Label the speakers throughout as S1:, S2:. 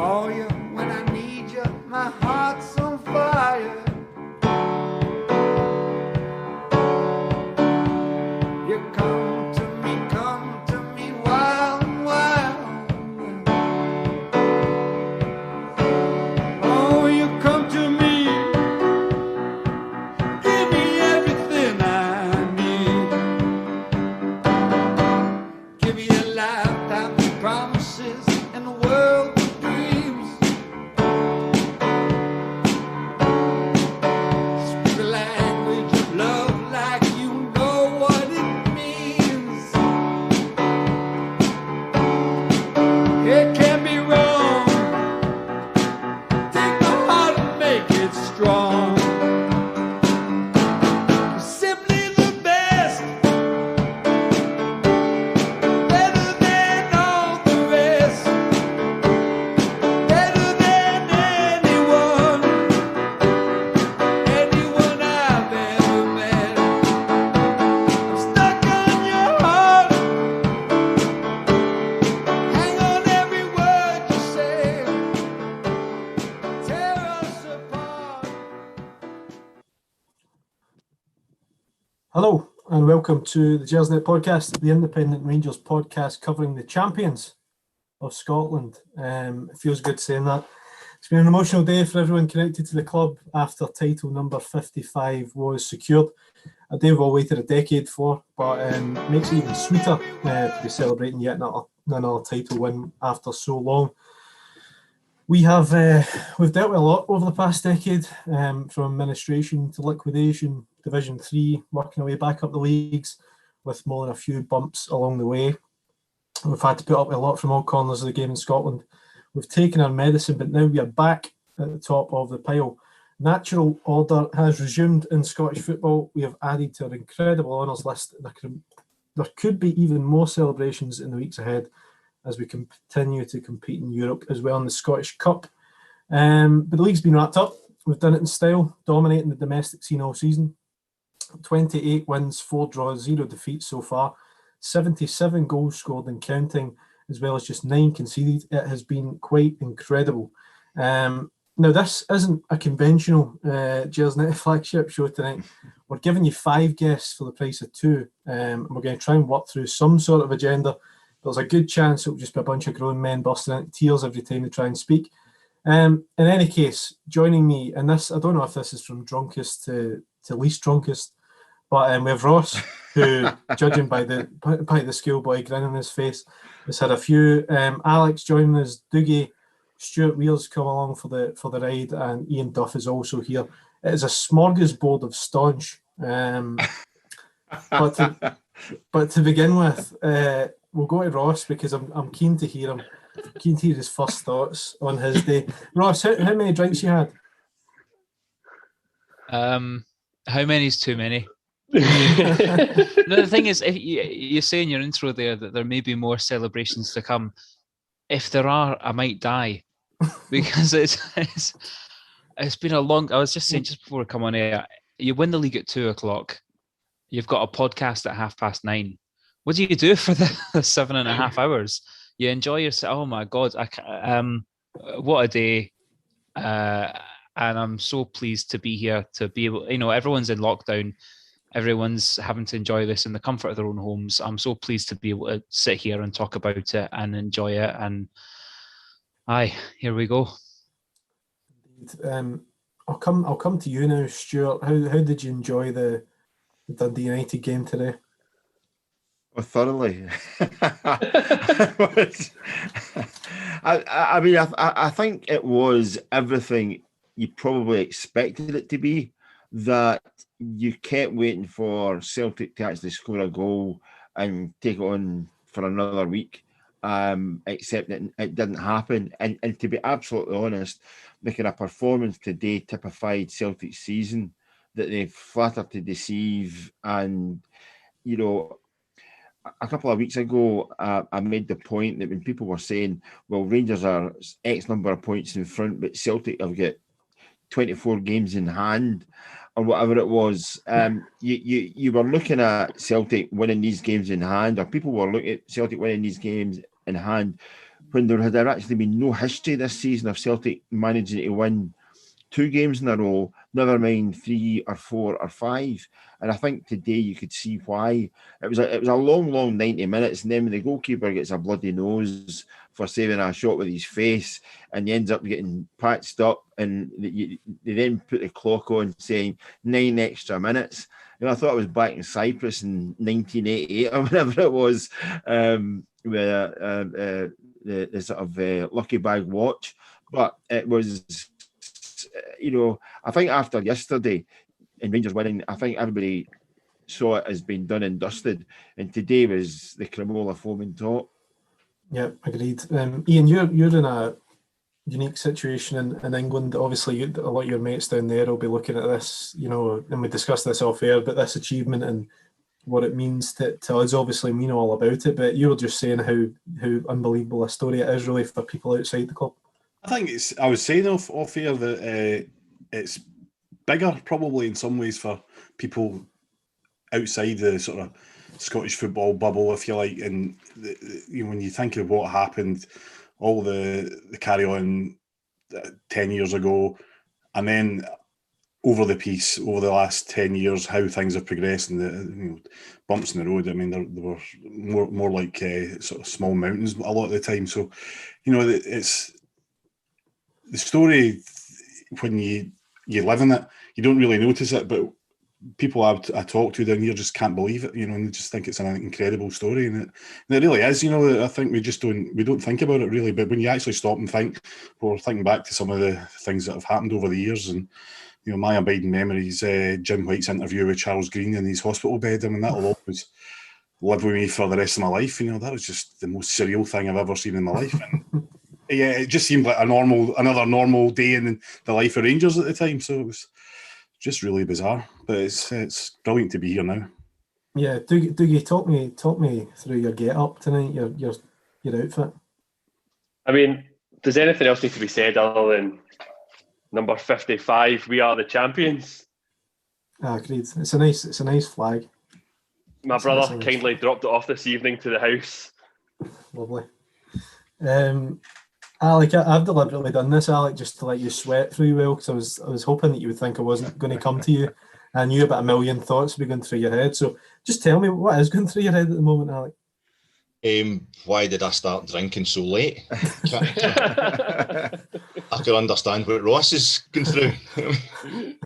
S1: call you when I need you, my heart's on fire. You come to me wild and wild. Oh, you come to me, give me everything I need. Give me a lifetime of promises and a world of dreams. Speak the language of love like you know what it means. It can't be wrong. Take my heart and make it strong. You're simply the best, better than all the rest, better than anyone I've ever met. I'm stuck on your heart, hang on every word you say, tear us apart.
S2: Hello and welcome to the Gersnet Podcast, the independent Rangers podcast covering the champions of Scotland. It feels good saying that. It's been an emotional day for everyone connected to the club after title number 55 was secured. A day we've all waited a decade for, but makes it even sweeter to be celebrating yet another title win after so long. We've dealt with a lot over the past decade, from administration to liquidation, Division 3, working our way back up the leagues with more than a few bumps along the way. We've had to put up with a lot from all corners of the game in Scotland. We've taken our medicine, but now we are back at the top of the pile. Natural order has resumed in Scottish football. We have added to our incredible honours list. There could be even more celebrations in the weeks ahead as we continue to compete in Europe as well in the Scottish Cup. But the league's been wrapped up. We've done it in style, dominating the domestic scene all season. 28 wins, 4 draws, 0 defeats so far. 77 goals scored and counting, as well as just 9 conceded. It has been quite incredible. Now, this isn't a conventional Gersnet flagship show tonight. We're giving you 5 guests for the price of 2. And we're going to try and work through some sort of agenda. There's a good chance it'll just be a bunch of grown men busting into tears every time they try and speak. In any case, joining me, and this, I don't know if this is from drunkest to least drunkest, but we have Ross, who, judging by the schoolboy grin on his face, has had a few. Alex joining us, Dougie, Stuart Weir's come along for the ride, and Ian Duff is also here. It is a smorgasbord of staunch. But to begin with, we'll go to Ross because I'm keen to hear him. Keen to hear his first thoughts on his day. Ross, how many drinks you had?
S3: How many is too many? No, the thing is, if you say in your intro there that there may be more celebrations to come. If there are, I might die because it's been a long. I was just saying just before I come on air, you win the league at 2:00. You've got a podcast at 9:30. What do you do for the 7.5 hours? You enjoy yourself. Oh my God! What a day! And I'm so pleased to be here to be able. Everyone's in lockdown. Everyone's having to enjoy this in the comfort of their own homes. I'm so pleased to be able to sit here and talk about it and enjoy it. And here we go.
S2: I'll come to you now, Stuart. How did you enjoy the Dundee United game today?
S4: Oh, thoroughly. I think it was everything you probably expected it to be. That you kept waiting for Celtic to actually score a goal and take it on for another week, except that it didn't happen. And to be absolutely honest, making a performance today typified Celtic's season, that they flattered to deceive. And, a couple of weeks ago, I made the point that when people were saying, well, Rangers are X number of points in front, but Celtic have got 24 games in hand, or whatever it was, you were looking at Celtic winning these games in hand, or people were looking at Celtic winning these games in hand, when there had actually been no history this season of Celtic managing to win 2 games in a row, never mind 3 or 4 or 5. And I think today you could see why. It was a long 90 minutes, and then when the goalkeeper gets a bloody nose for saving a shot with his face, and he ends up getting patched up, and they then put the clock on saying 9 extra minutes. I thought I was back in Cyprus in 1988 or whatever it was, with the sort of lucky bag watch. But it was, I think after yesterday and Rangers winning, I think everybody saw it as being done and dusted. And today was the cremola foaming top.
S2: Yeah, agreed. Ian, you're in a unique situation in England. Obviously, a lot of your mates down there will be looking at this, and we discussed this off air, but this achievement and what it means to us, obviously we know all about it, but you were just saying how unbelievable a story it is really for people outside the club.
S5: I think I was saying off air that it's bigger probably in some ways for people outside the sort of Scottish football bubble, if you like, and when you think of what happened, all the carry on 10 years ago, and then over the last 10 years, how things have progressed and the bumps in the road. I mean, there were more like sort of small mountains a lot of the time. So, it's the story when you live in it, you don't really notice it, but people I talk to down here just can't believe it, and they just think it's an incredible story, and it really is. I think we don't think about it really, but when you actually stop and think, we're thinking back to some of the things that have happened over the years, and my abiding memories, Jim White's interview with Charles Green in his hospital bed. I mean, that'll always live with me for the rest of my life. That was just the most surreal thing I've ever seen in my life. And yeah, it just seemed like another normal day in the life of Rangers at the time. So it was just really bizarre, but it's brilliant to be here now.
S2: Yeah, Dougie, talk me through your get up tonight, your outfit.
S6: I mean, does anything else need to be said other than number 55? We are the champions.
S2: Agreed. It's a nice flag.
S6: My brother kindly dropped it off this evening to the house.
S2: Lovely. Alec, I've deliberately done this, Alec, just to let you sweat through well, because I was hoping that you would think I wasn't going to come to you. I knew about a million thoughts would be going through your head. So just tell me, what is going through your head at the moment, Alec?
S7: Why did I start drinking so late? I can understand what Ross is going through.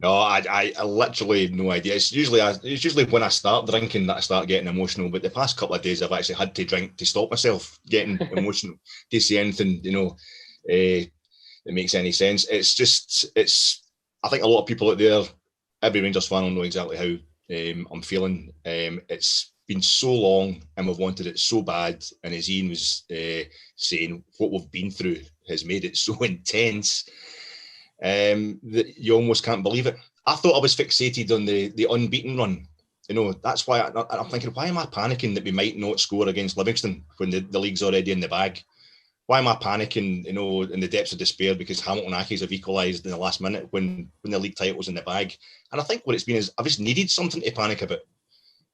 S7: No, I literally have no idea. It's usually when I start drinking that I start getting emotional. But the past couple of days, I've actually had to drink to stop myself getting emotional. To see anything, that makes any sense. I think a lot of people out there, every Rangers fan will know exactly how I'm feeling. It's been so long and we've wanted it so bad, and as Ian was saying, what we've been through has made it so intense that you almost can't believe it. I thought I was fixated on the unbeaten run. That's why I'm thinking, why am I panicking that we might not score against Livingston when the league's already in the bag? Why am I panicking, in the depths of despair because Hamilton Accies have equalised in the last minute when the league title's in the bag? And I think what it's been is I've just needed something to panic about,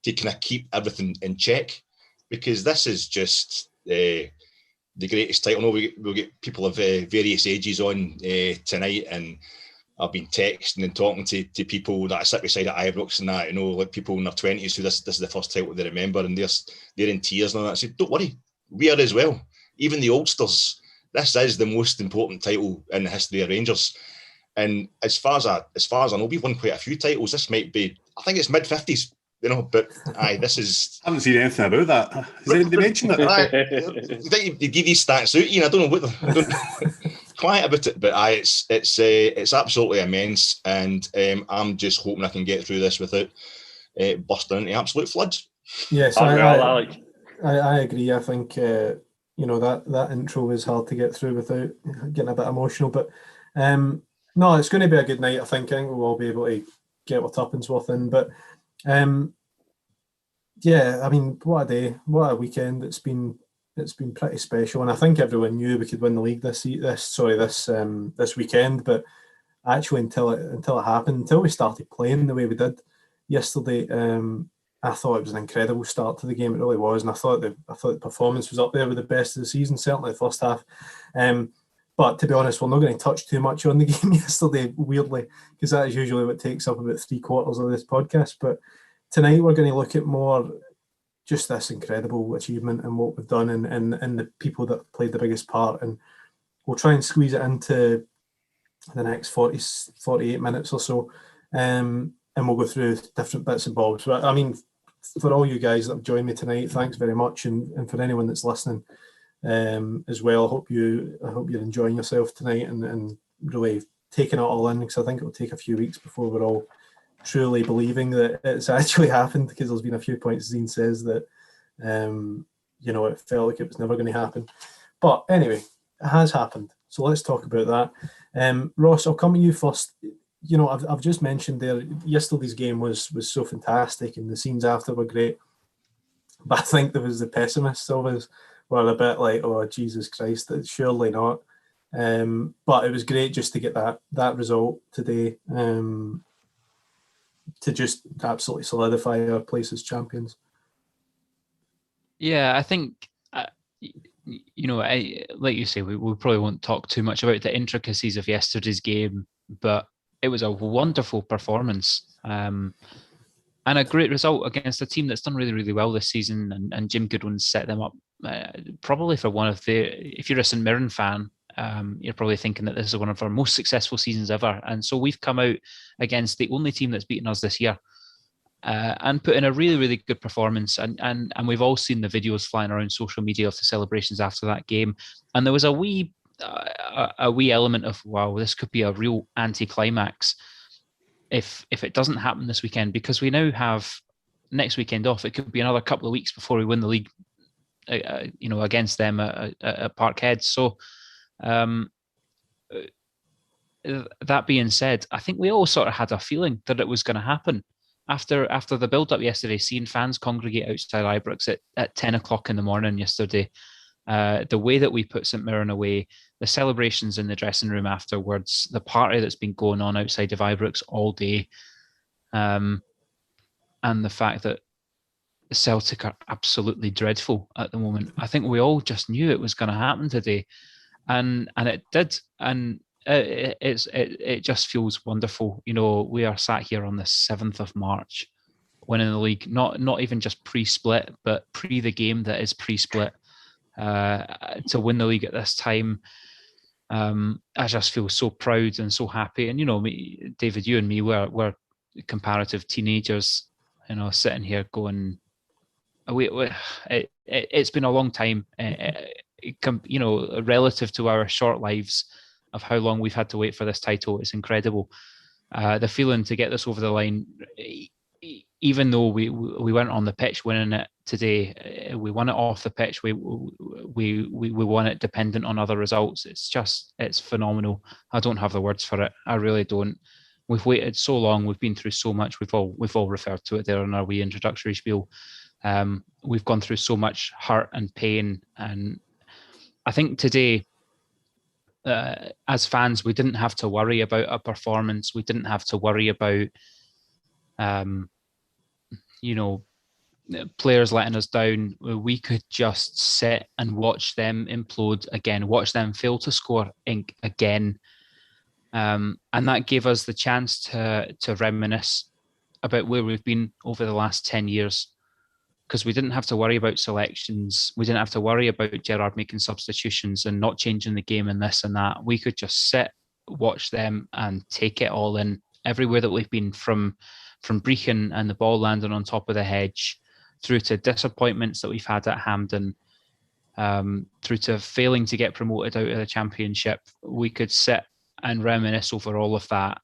S7: to kind of keep everything in check, because this is just the greatest title. I know we'll get people of various ages on tonight, and I've been texting and talking to people that I sit beside at Ibrox and that, like people in their 20s who this is the first title they remember, and they're in tears and all that. I said, don't worry, we are as well. Even the oldsters, this is the most important title in the history of Rangers. And as far as I know, we've won quite a few titles. This might be, I think it's mid-50s. But this is...
S5: I haven't seen anything about that. Has anybody mentioned
S7: it? They give these stats out, Ian. I don't know what they're quiet about it, but it's absolutely immense, and I'm just hoping I can get through this without bursting into absolute floods.
S2: Yes, I agree. I think that intro was hard to get through without getting a bit emotional, but no, it's going to be a good night. I think we'll all be able to get our tuppence worth in, but. Yeah, I mean, what a day, what a weekend. It's been pretty special, and I think everyone knew we could win the league this weekend. But actually, until it happened, until we started playing the way we did yesterday, I thought it was an incredible start to the game. It really was, and I thought the performance was up there with the best of the season, certainly the first half. But to be honest, we're not going to touch too much on the game yesterday, weirdly, because that is usually what takes up about 3/4 of this podcast. But tonight we're going to look at more just this incredible achievement and what we've done and the people that played the biggest part. And we'll try and squeeze it into the next 48 minutes or so. And we'll go through different bits and bobs. But I mean, for all you guys that have joined me tonight, thanks very much. And for anyone that's listening as well, I hope you're enjoying yourself tonight and really taking it all in, because I think it'll take a few weeks before we're all truly believing that it's actually happened, because there's been a few points Zine says that it felt like it was never going to happen. But anyway, it has happened. So let's talk about that. Ross, I'll come to you first. I've just mentioned there, yesterday's game was so fantastic and the scenes after were great. But I think there was the pessimists of us were a bit like, oh, Jesus Christ, surely not. But it was great just to get that result today, to just absolutely solidify our place as champions.
S3: Yeah, I think, like you say, we probably won't talk too much about the intricacies of yesterday's game, but it was a wonderful performance and a great result against a team that's done really, really well this season. And Jim Goodwin set them up probably for one of if you're a St Mirren fan, you're probably thinking that this is one of our most successful seasons ever. And so we've come out against the only team that's beaten us this year and put in a really, really good performance. And we've all seen the videos flying around social media of the celebrations after that game. And there was a wee element of, wow, this could be a real anticlimax if it doesn't happen this weekend, because we now have next weekend off. It could be another couple of weeks before we win the league, against them at Parkhead. So that being said, I think we all sort of had a feeling that it was going to happen after the build-up yesterday, seeing fans congregate outside Ibrox at 10 o'clock in the morning yesterday. The way that we put St Mirren away, the celebrations in the dressing room afterwards, the party that's been going on outside of Ibrox all day, and the fact that Celtic are absolutely dreadful at the moment. I think we all just knew it was going to happen today, and it did. And it just feels wonderful. We are sat here on the 7th of March, winning the league, not even just pre-split, but pre the game that is pre-split. To win the league at this time, I just feel so proud and so happy. And me, David, you and me, we're comparative teenagers, sitting here going, it's been a long time, relative to our short lives of how long we've had to wait for this title. It's incredible. The feeling to get this over the line, even though we weren't on the pitch winning it today, we won it off the pitch. We won it dependent on other results. It's phenomenal. I don't have the words for it. I really don't. We've waited so long. We've been through so much. We've all referred to it there in our wee introductory spiel. We've gone through so much hurt and pain, and I think today, as fans, we didn't have to worry about a performance. We didn't have to worry about players letting us down. We could just sit and watch them implode again, watch them fail to score again. And that gave us the chance to reminisce about where we've been over the last 10 years, because we didn't have to worry about selections. We didn't have to worry about Gerrard making substitutions and not changing the game and this and that. We could just sit, watch them and take it all in. Everywhere that we've been, from Brechin and the ball landing on top of the hedge, through to disappointments that we've had at Hampden, through to failing to get promoted out of the Championship. We could sit and reminisce over all of that.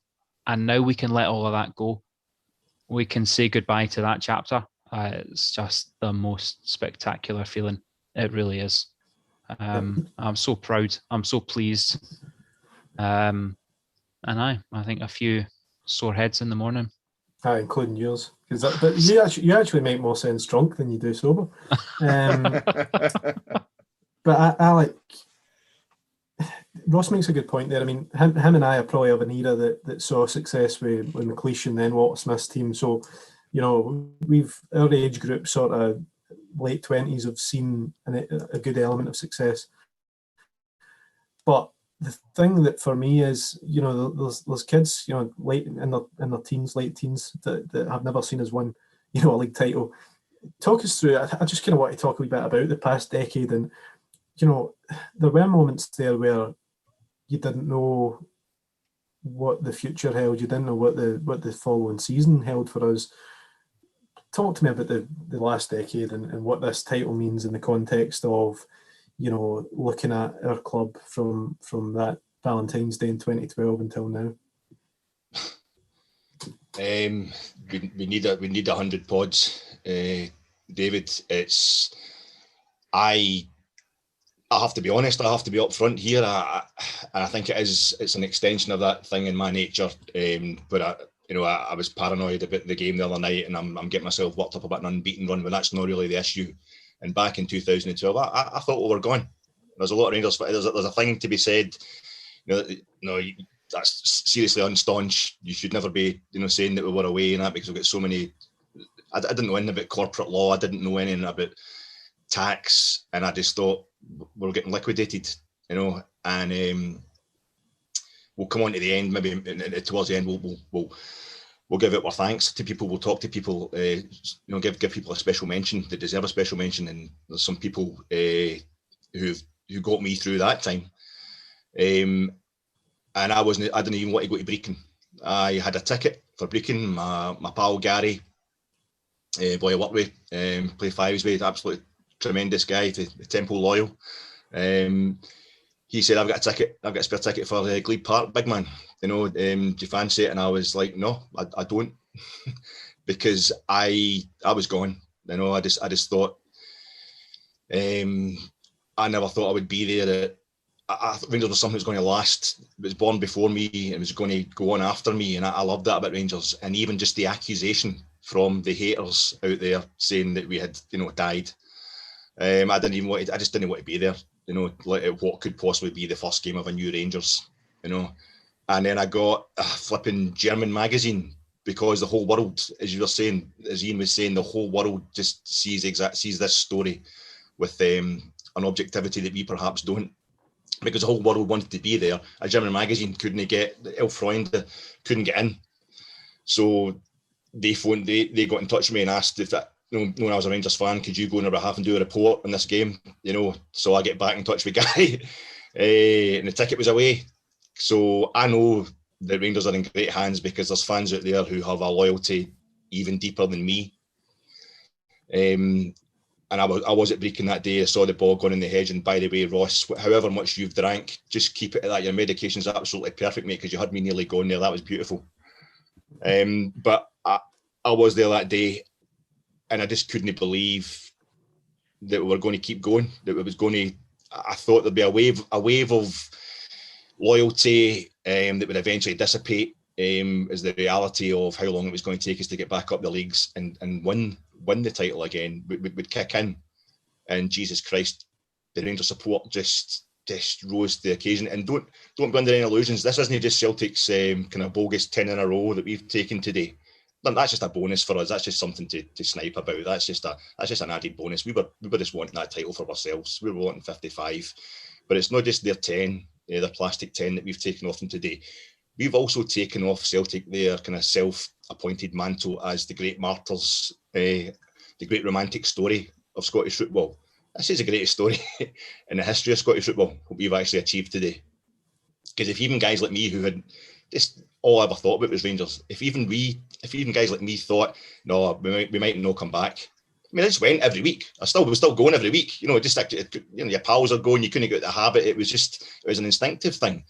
S3: And now we can let all of that go. We can say goodbye to that chapter. It's just the most spectacular feeling. It really is. I'm so proud. I'm so pleased. And I think a few sore heads in the morning.
S2: Including yours, but you actually make more sense drunk than you do sober. But I Ross makes a good point there. I mean, him and I are probably of an era that saw success with McLeish and then Walter Smith's team. So, our age group, sort of late 20s, have seen a good element of success. But the thing that for me is, those kids, late in their teens, late teens, that have never seen us win, a league title. Talk us through it. I just kind of want to talk a wee bit about the past decade, and there were moments there where you didn't know what the future held. You didn't know what the following season held for us. Talk to me about the last decade and what this title means in the context of, looking at our club from that Valentine's Day in 2012 until now.
S7: We need 100 pods, David. I have to be honest. I have to be upfront here. I think it's an extension of that thing in my nature. But I was paranoid about the game the other night, and I'm getting myself worked up about an unbeaten run when that's not really the issue. And back in 2012, I thought we were gone. There's a lot of Rangers. There's a thing to be said. That's seriously unstaunch. You should never be, saying that we were away and that, because we've got so many. I didn't know anything about corporate law. I didn't know anything about tax, and I just thought we're getting liquidated, and we'll come on to the end. Maybe towards the end, we'll give it our thanks to people. We'll talk to people. Give people a special mention that deserve a special mention. And there's some people who got me through that time. And I didn't even want to go to Brecon. I had a ticket for Brecon. My pal Gary, boy I worked with, play fives with, absolutely tremendous guy, to Temple loyal. He said, I've got a spare ticket for Glebe Park, big man. Do you fancy it? And I was like, no, I don't, because I was gone. I just thought, I never thought I would be there. I thought Rangers was something that was going to last. It was born before me. It was going to go on after me, and I loved that about Rangers. And even just the accusation from the haters out there saying that we had, died. I just didn't want to be there. What could possibly be the first game of a new Rangers, And then I got a flipping German magazine, because the whole world, as you were saying, as Ian was saying, the whole world just sees this story with an objectivity that we perhaps don't. Because the whole world wanted to be there. A German magazine couldn't get, El Freund couldn't get in. So they got in touch with me and asked if that, when I was a Rangers fan, could you go on their behalf and do a report on this game? So I get back in touch with Guy, and the ticket was away. So I know the Rangers are in great hands, because there's fans out there who have a loyalty even deeper than me. And I was at Brecon that day. I saw the ball going in the hedge. And by the way, Ross, however much you've drank, just keep it at that. Your medication's absolutely perfect, mate, because you had me nearly going there. That was beautiful. But I was there that day, and I just couldn't believe that we were going to keep going. That it was going to. I thought there'd be a wave of loyalty that would eventually dissipate. As the reality of how long it was going to take us to get back up the leagues and win the title again would kick in. And Jesus Christ, the Rangers support just rose to the occasion. And don't be under any illusions. This isn't just Celtic's kind of bogus 10 in a row that we've taken today. That's just a bonus for us. That's just something to snipe about. That's just an added bonus. We were just wanting that title for ourselves. We were wanting 55, but it's not just their 10, their plastic 10 that we've taken off them today. We've also taken off Celtic their kind of self-appointed mantle as the great martyrs, the great romantic story of Scottish football. This is the greatest story in the history of Scottish football, what we've actually achieved today. Because if even guys like me, who had just all I ever thought about was Rangers, if even guys like me thought, no, we might not come back. I mean, I just went every week. I was still going every week. Just like, your pals are going, you couldn't get out of the habit. It was an instinctive thing.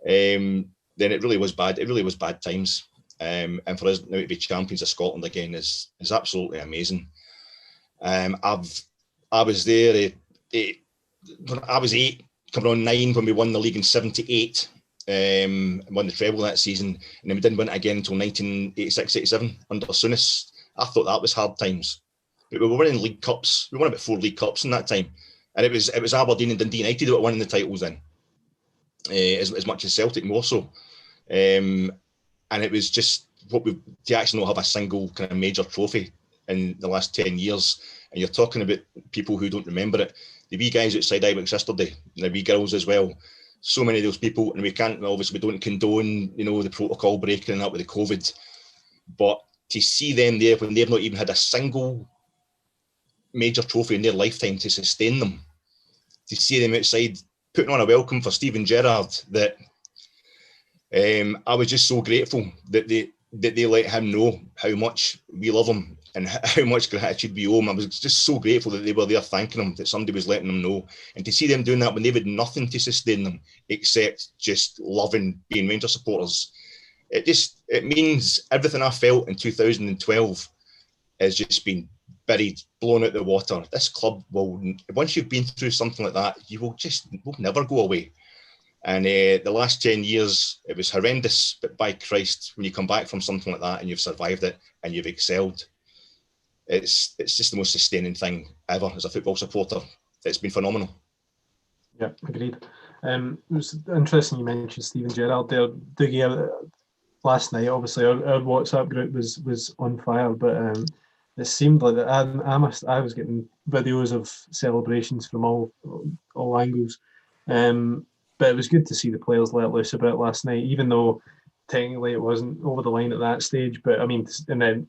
S7: Then it really was bad. It really was bad times. And for us now to be champions of Scotland again is absolutely amazing. I was there. I was 8, coming on 9 when we won the league in '78. Won the treble that season, and then we didn't win it again until 1986-87 under Succe. I thought that was hard times. But we were winning league cups. We won about 4 league cups in that time, and it was Aberdeen and Dundee United that were winning the titles then, as much as Celtic more so. And it was just to actually not have a single kind of major trophy in the last 10 years, and you're talking about people who don't remember it. The wee guys outside Ibrox yesterday, and the wee girls as well. So many of those people, and we don't condone, the protocol breaking and that with the COVID, but to see them there when they've not even had a single major trophy in their lifetime to sustain them, to see them outside putting on a welcome for Steven Gerrard, that I was just so grateful that they let him know how much we love him and how much gratitude we owe him. I was just so grateful that they were there thanking him, that somebody was letting them know. And to see them doing that when they've had nothing to sustain them except just loving being Rangers supporters, it means everything I felt in 2012 has just been buried, blown out the water. This club will, once you've been through something like that, will never go away. And the last 10 years, it was horrendous, but by Christ, when you come back from something like that and you've survived it and you've excelled, it's just the most sustaining thing ever as a football supporter. It's been phenomenal.
S2: Yeah, agreed. It was interesting you mentioned Steven Gerrard there. Dougie, last night, obviously, our WhatsApp group was on fire, but it seemed like that I was getting videos of celebrations from all angles. But it was good to see the players let loose a bit last night, even though technically it wasn't over the line at that stage. But I mean, and then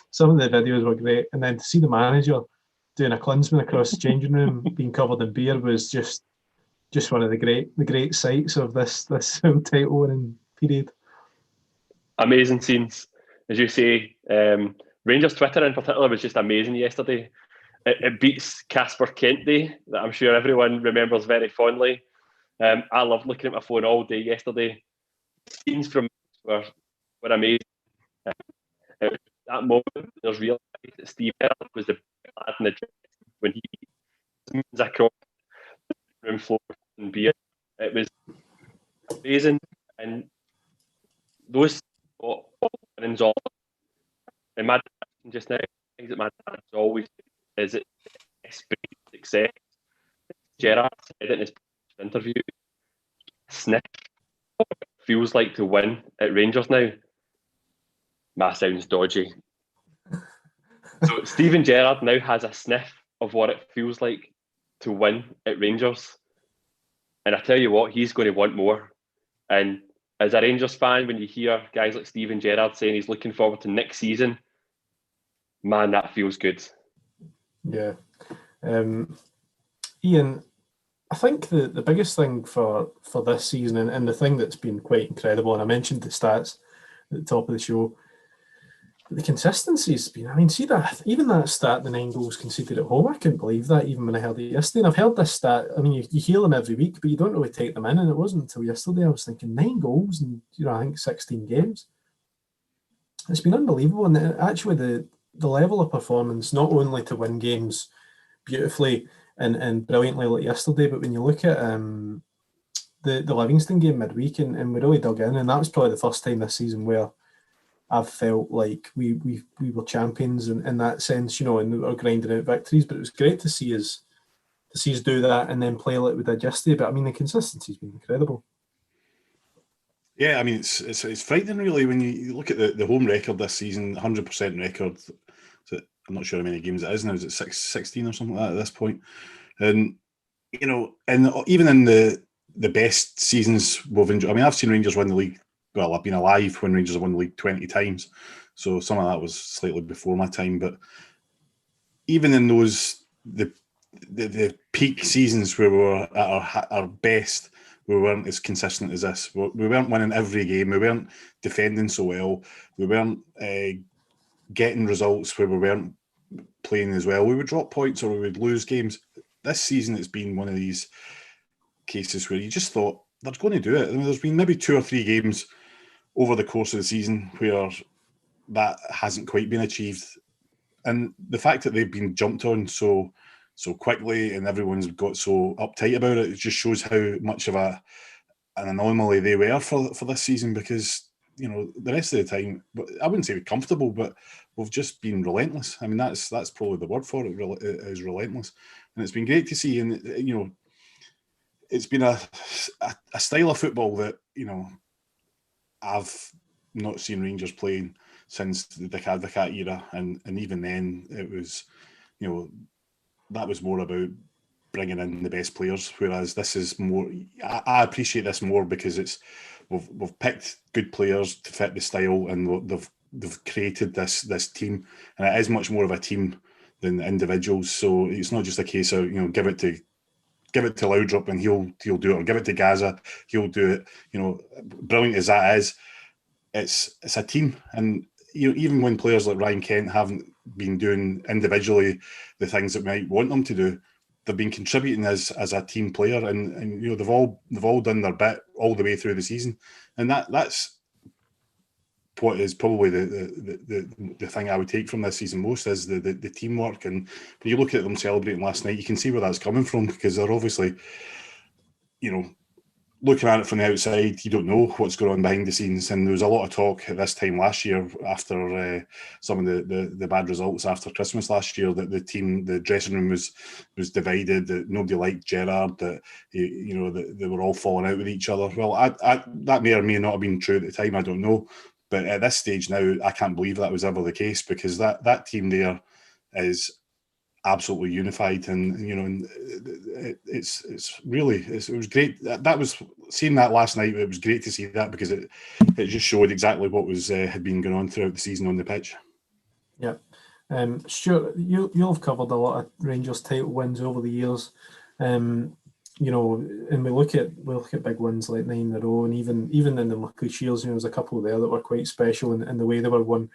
S2: some of the videos were great. And then to see the manager doing a Klinsmann across the changing room, being covered in beer, was just one of the great sights of this title winning period.
S6: Amazing scenes, as you say. Rangers Twitter in particular was just amazing yesterday. It beats Casper Kent Day, that I'm sure everyone remembers very fondly. I loved looking at my phone all day yesterday. Scenes from were amazing. It was that moment when there's realised that Steve Gerrard was the lad in the dress when he zooms across the room floor and beer. It was amazing, and those winnings all. And my dad just now, things that my dad's always is it success. Gerrard said it in his interview. Sniff feels like to win at Rangers now. That sounds dodgy. So Steven Gerrard now has a sniff of what it feels like to win at Rangers. And I tell you what, he's going to want more. And as a Rangers fan, when you hear guys like Steven Gerrard saying he's looking forward to next season, man, that feels good.
S2: Yeah. Ian, I think the biggest thing for this season, and the thing that's been quite incredible, and I mentioned the stats at the top of the show, the consistency has been, I mean, see that, even that stat, the 9 goals conceded at home, I couldn't believe that even when I heard it yesterday. And I've heard this stat, I mean, you hear them every week, but you don't really take them in, and it wasn't until yesterday I was thinking 9 goals in, I think 16 games. It's been unbelievable, and actually the level of performance, not only to win games beautifully and brilliantly like yesterday, but when you look at the Livingston game midweek, and we really dug in, and that was probably the first time this season where I've felt like we were champions in that sense, and we were grinding out victories. But it was great to see us do that and then play like we did yesterday. But I mean, the consistency's been incredible.
S5: Yeah, I mean, it's frightening really when you look at the home record this season, 100% record. So I'm not sure how many games it is now. Is it 16 or something like that at this point? And and even in the best seasons we've enjoyed. I mean, I've seen Rangers win the league. Well, I've been alive when Rangers have won the league 20 times. So some of that was slightly before my time. But even in those, the peak seasons where we were at our best, we weren't as consistent as this. We weren't winning every game. We weren't defending so well. We weren't getting results where we weren't playing as well. We would drop points or we would lose games. This season, it's been one of these cases where you just thought, they're going to do it. I mean, there's been maybe 2 or 3 games over the course of the season where that hasn't quite been achieved. And the fact that they've been jumped on so quickly and everyone's got so uptight about it, it just shows how much of an anomaly they were for this season, because the rest of the time, I wouldn't say we're comfortable, but we've just been relentless. I mean, that's probably the word for it, is relentless. And it's been great to see. And it's been a style of football that I've not seen Rangers playing since the Dick Advocat era, and even then it was, that was more about bringing in the best players, whereas this is more. I appreciate this more because we've picked good players to fit the style, and they've created this team, and it is much more of a team than individuals. So it's not just a case of give it to Laudrup and he'll do it, or give it to Gaza, he'll do it. Brilliant as that is, it's a team, and even when players like Ryan Kent haven't been doing individually the things that we might want them to do, they've been contributing as a team player, and they've all done their bit all the way through the season, and that's what is probably the thing I would take from this season most is the teamwork. And when you look at them celebrating last night, you can see where that's coming from, because they're obviously, looking at it from the outside, you don't know what's going on behind the scenes. And there was a lot of talk at this time last year after some of the bad results after Christmas last year, that the dressing room was divided, that nobody liked Gerrard, that that they were all falling out with each other. Well, that may or may not have been true at the time, I don't know. But at this stage now, I can't believe that was ever the case, because that team there is absolutely unified, and it was great. That was seeing that last night. It was great to see that, because it just showed exactly what was had been going on throughout the season on the pitch.
S2: Yeah, Stuart, you'll have covered a lot of Rangers title wins over the years. And we look at big wins like 9 in a row, and even in the Muckley Shields, there was a couple there that were quite special in the way they were won,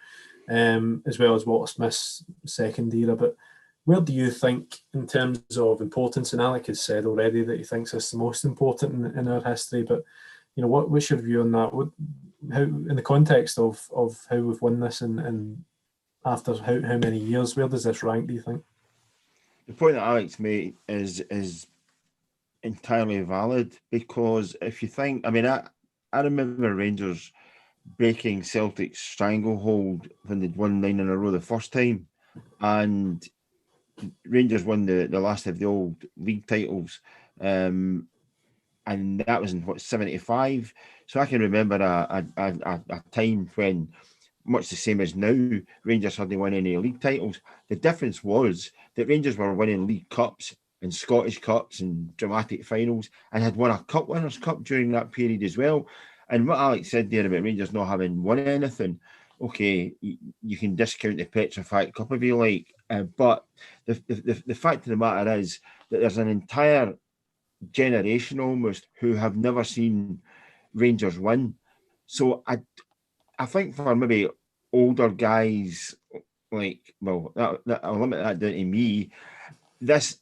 S2: as well as Walter Smith's second era. But where do you think, in terms of importance, and Alec has said already that he thinks it's the most important in our history, but what's your view on that? How, in the context of how we've won this and after how many years, where does this rank, do you think?
S4: The point that Alex made is entirely valid, because if you think, I remember Rangers breaking Celtic's stranglehold when they'd won 9 in a row the first time, and Rangers won the last of the old league titles, and that was in 75. So I can remember a time when, much the same as now, Rangers hadn't won any league titles. The difference was that Rangers were winning League Cups and Scottish Cups and dramatic finals, and had won a Cup Winners' Cup during that period as well. And what Alex said there about Rangers not having won anything, okay, you can discount the Petrified Cup if you like, but the fact of the matter is that there's an entire generation almost who have never seen Rangers win. So I think for maybe older guys, like, well, I'll limit that down to me, this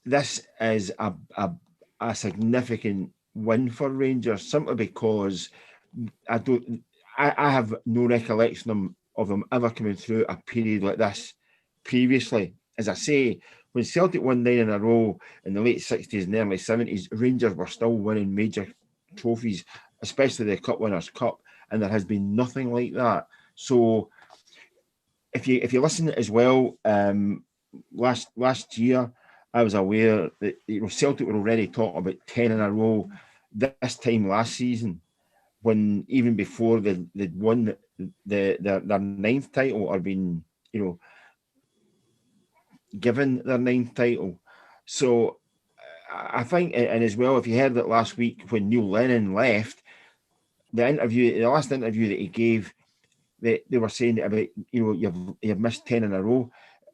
S4: is a significant win for Rangers, simply because I have no recollection of them ever coming through a period like this previously. As I say, when Celtic won 9 in a row in the late 60s and early 70s, Rangers were still winning major trophies, especially the Cup Winners' Cup, and there has been nothing like that. So if you listen as well, last year I was aware that Celtic were already talking about 10 in a row this time last season, when even before they'd won their 9th title, or been given their 9th title. So I think, and as well, if you heard it last week when Neil Lennon left, the last interview that he gave, they were saying about, you've missed 10 in a row.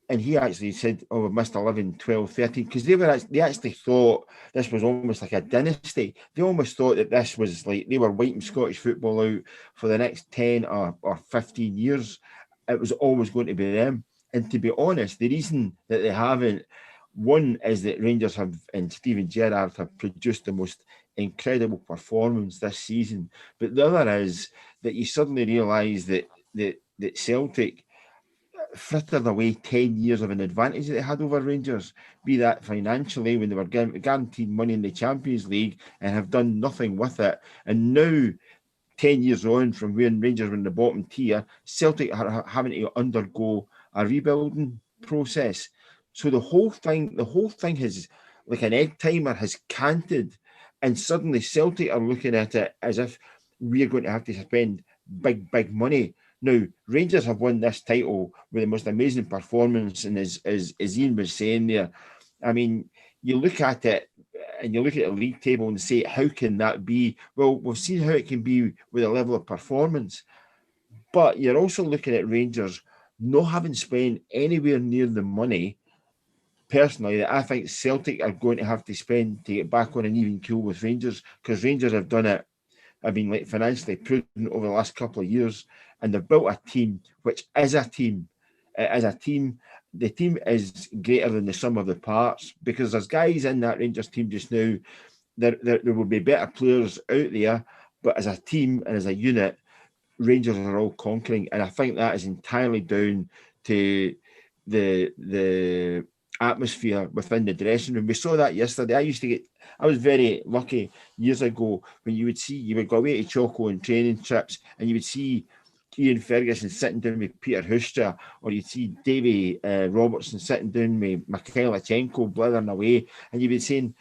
S4: And he actually said, we've missed 11, 12, 13, because they actually thought this was almost like a dynasty. They almost thought that this was like they were wiping Scottish football out for the next 10 or 15 years. It was always going to be them. And to be honest, the reason that they haven't, one is that Rangers have, and Steven Gerrard have produced the most incredible performance this season. But the other is that you suddenly realise that Celtic frittered away 10 years of an advantage that they had over Rangers, be that financially when they were guaranteed money in the Champions League, and have done nothing with it. And now, 10 years on from when Rangers were in the bottom tier, Celtic are having to undergo a rebuilding process. So the whole thing has, like an egg timer, has canted, and suddenly Celtic are looking at it as if we're going to have to spend big money. Now, Rangers have won this title with the most amazing performance, and as Ian was saying there, I mean, you look at it and you look at the league table and say, how can that be? Well, we've seen how it can be with a level of performance, but you're also looking at Rangers not having spent anywhere near the money, personally, that I think Celtic are going to have to spend to get back on an even keel with Rangers, because Rangers have done it. I've been like financially prudent over the last couple of years, and they've built a team which is a team. As a team, the team is greater than the sum of the parts, because there's guys in that Rangers team just now. There will be better players out there, but as a team and as a unit, Rangers are all conquering, and I think that is entirely down to the atmosphere within the dressing room. We saw that yesterday. I was very lucky years ago when you would go away to Choco and training trips, and you would see Ian Ferguson sitting down with Peter Hustra, or you'd see Davy Robertson sitting down with Mikhail Lachenko blithering away, and you'd be saying,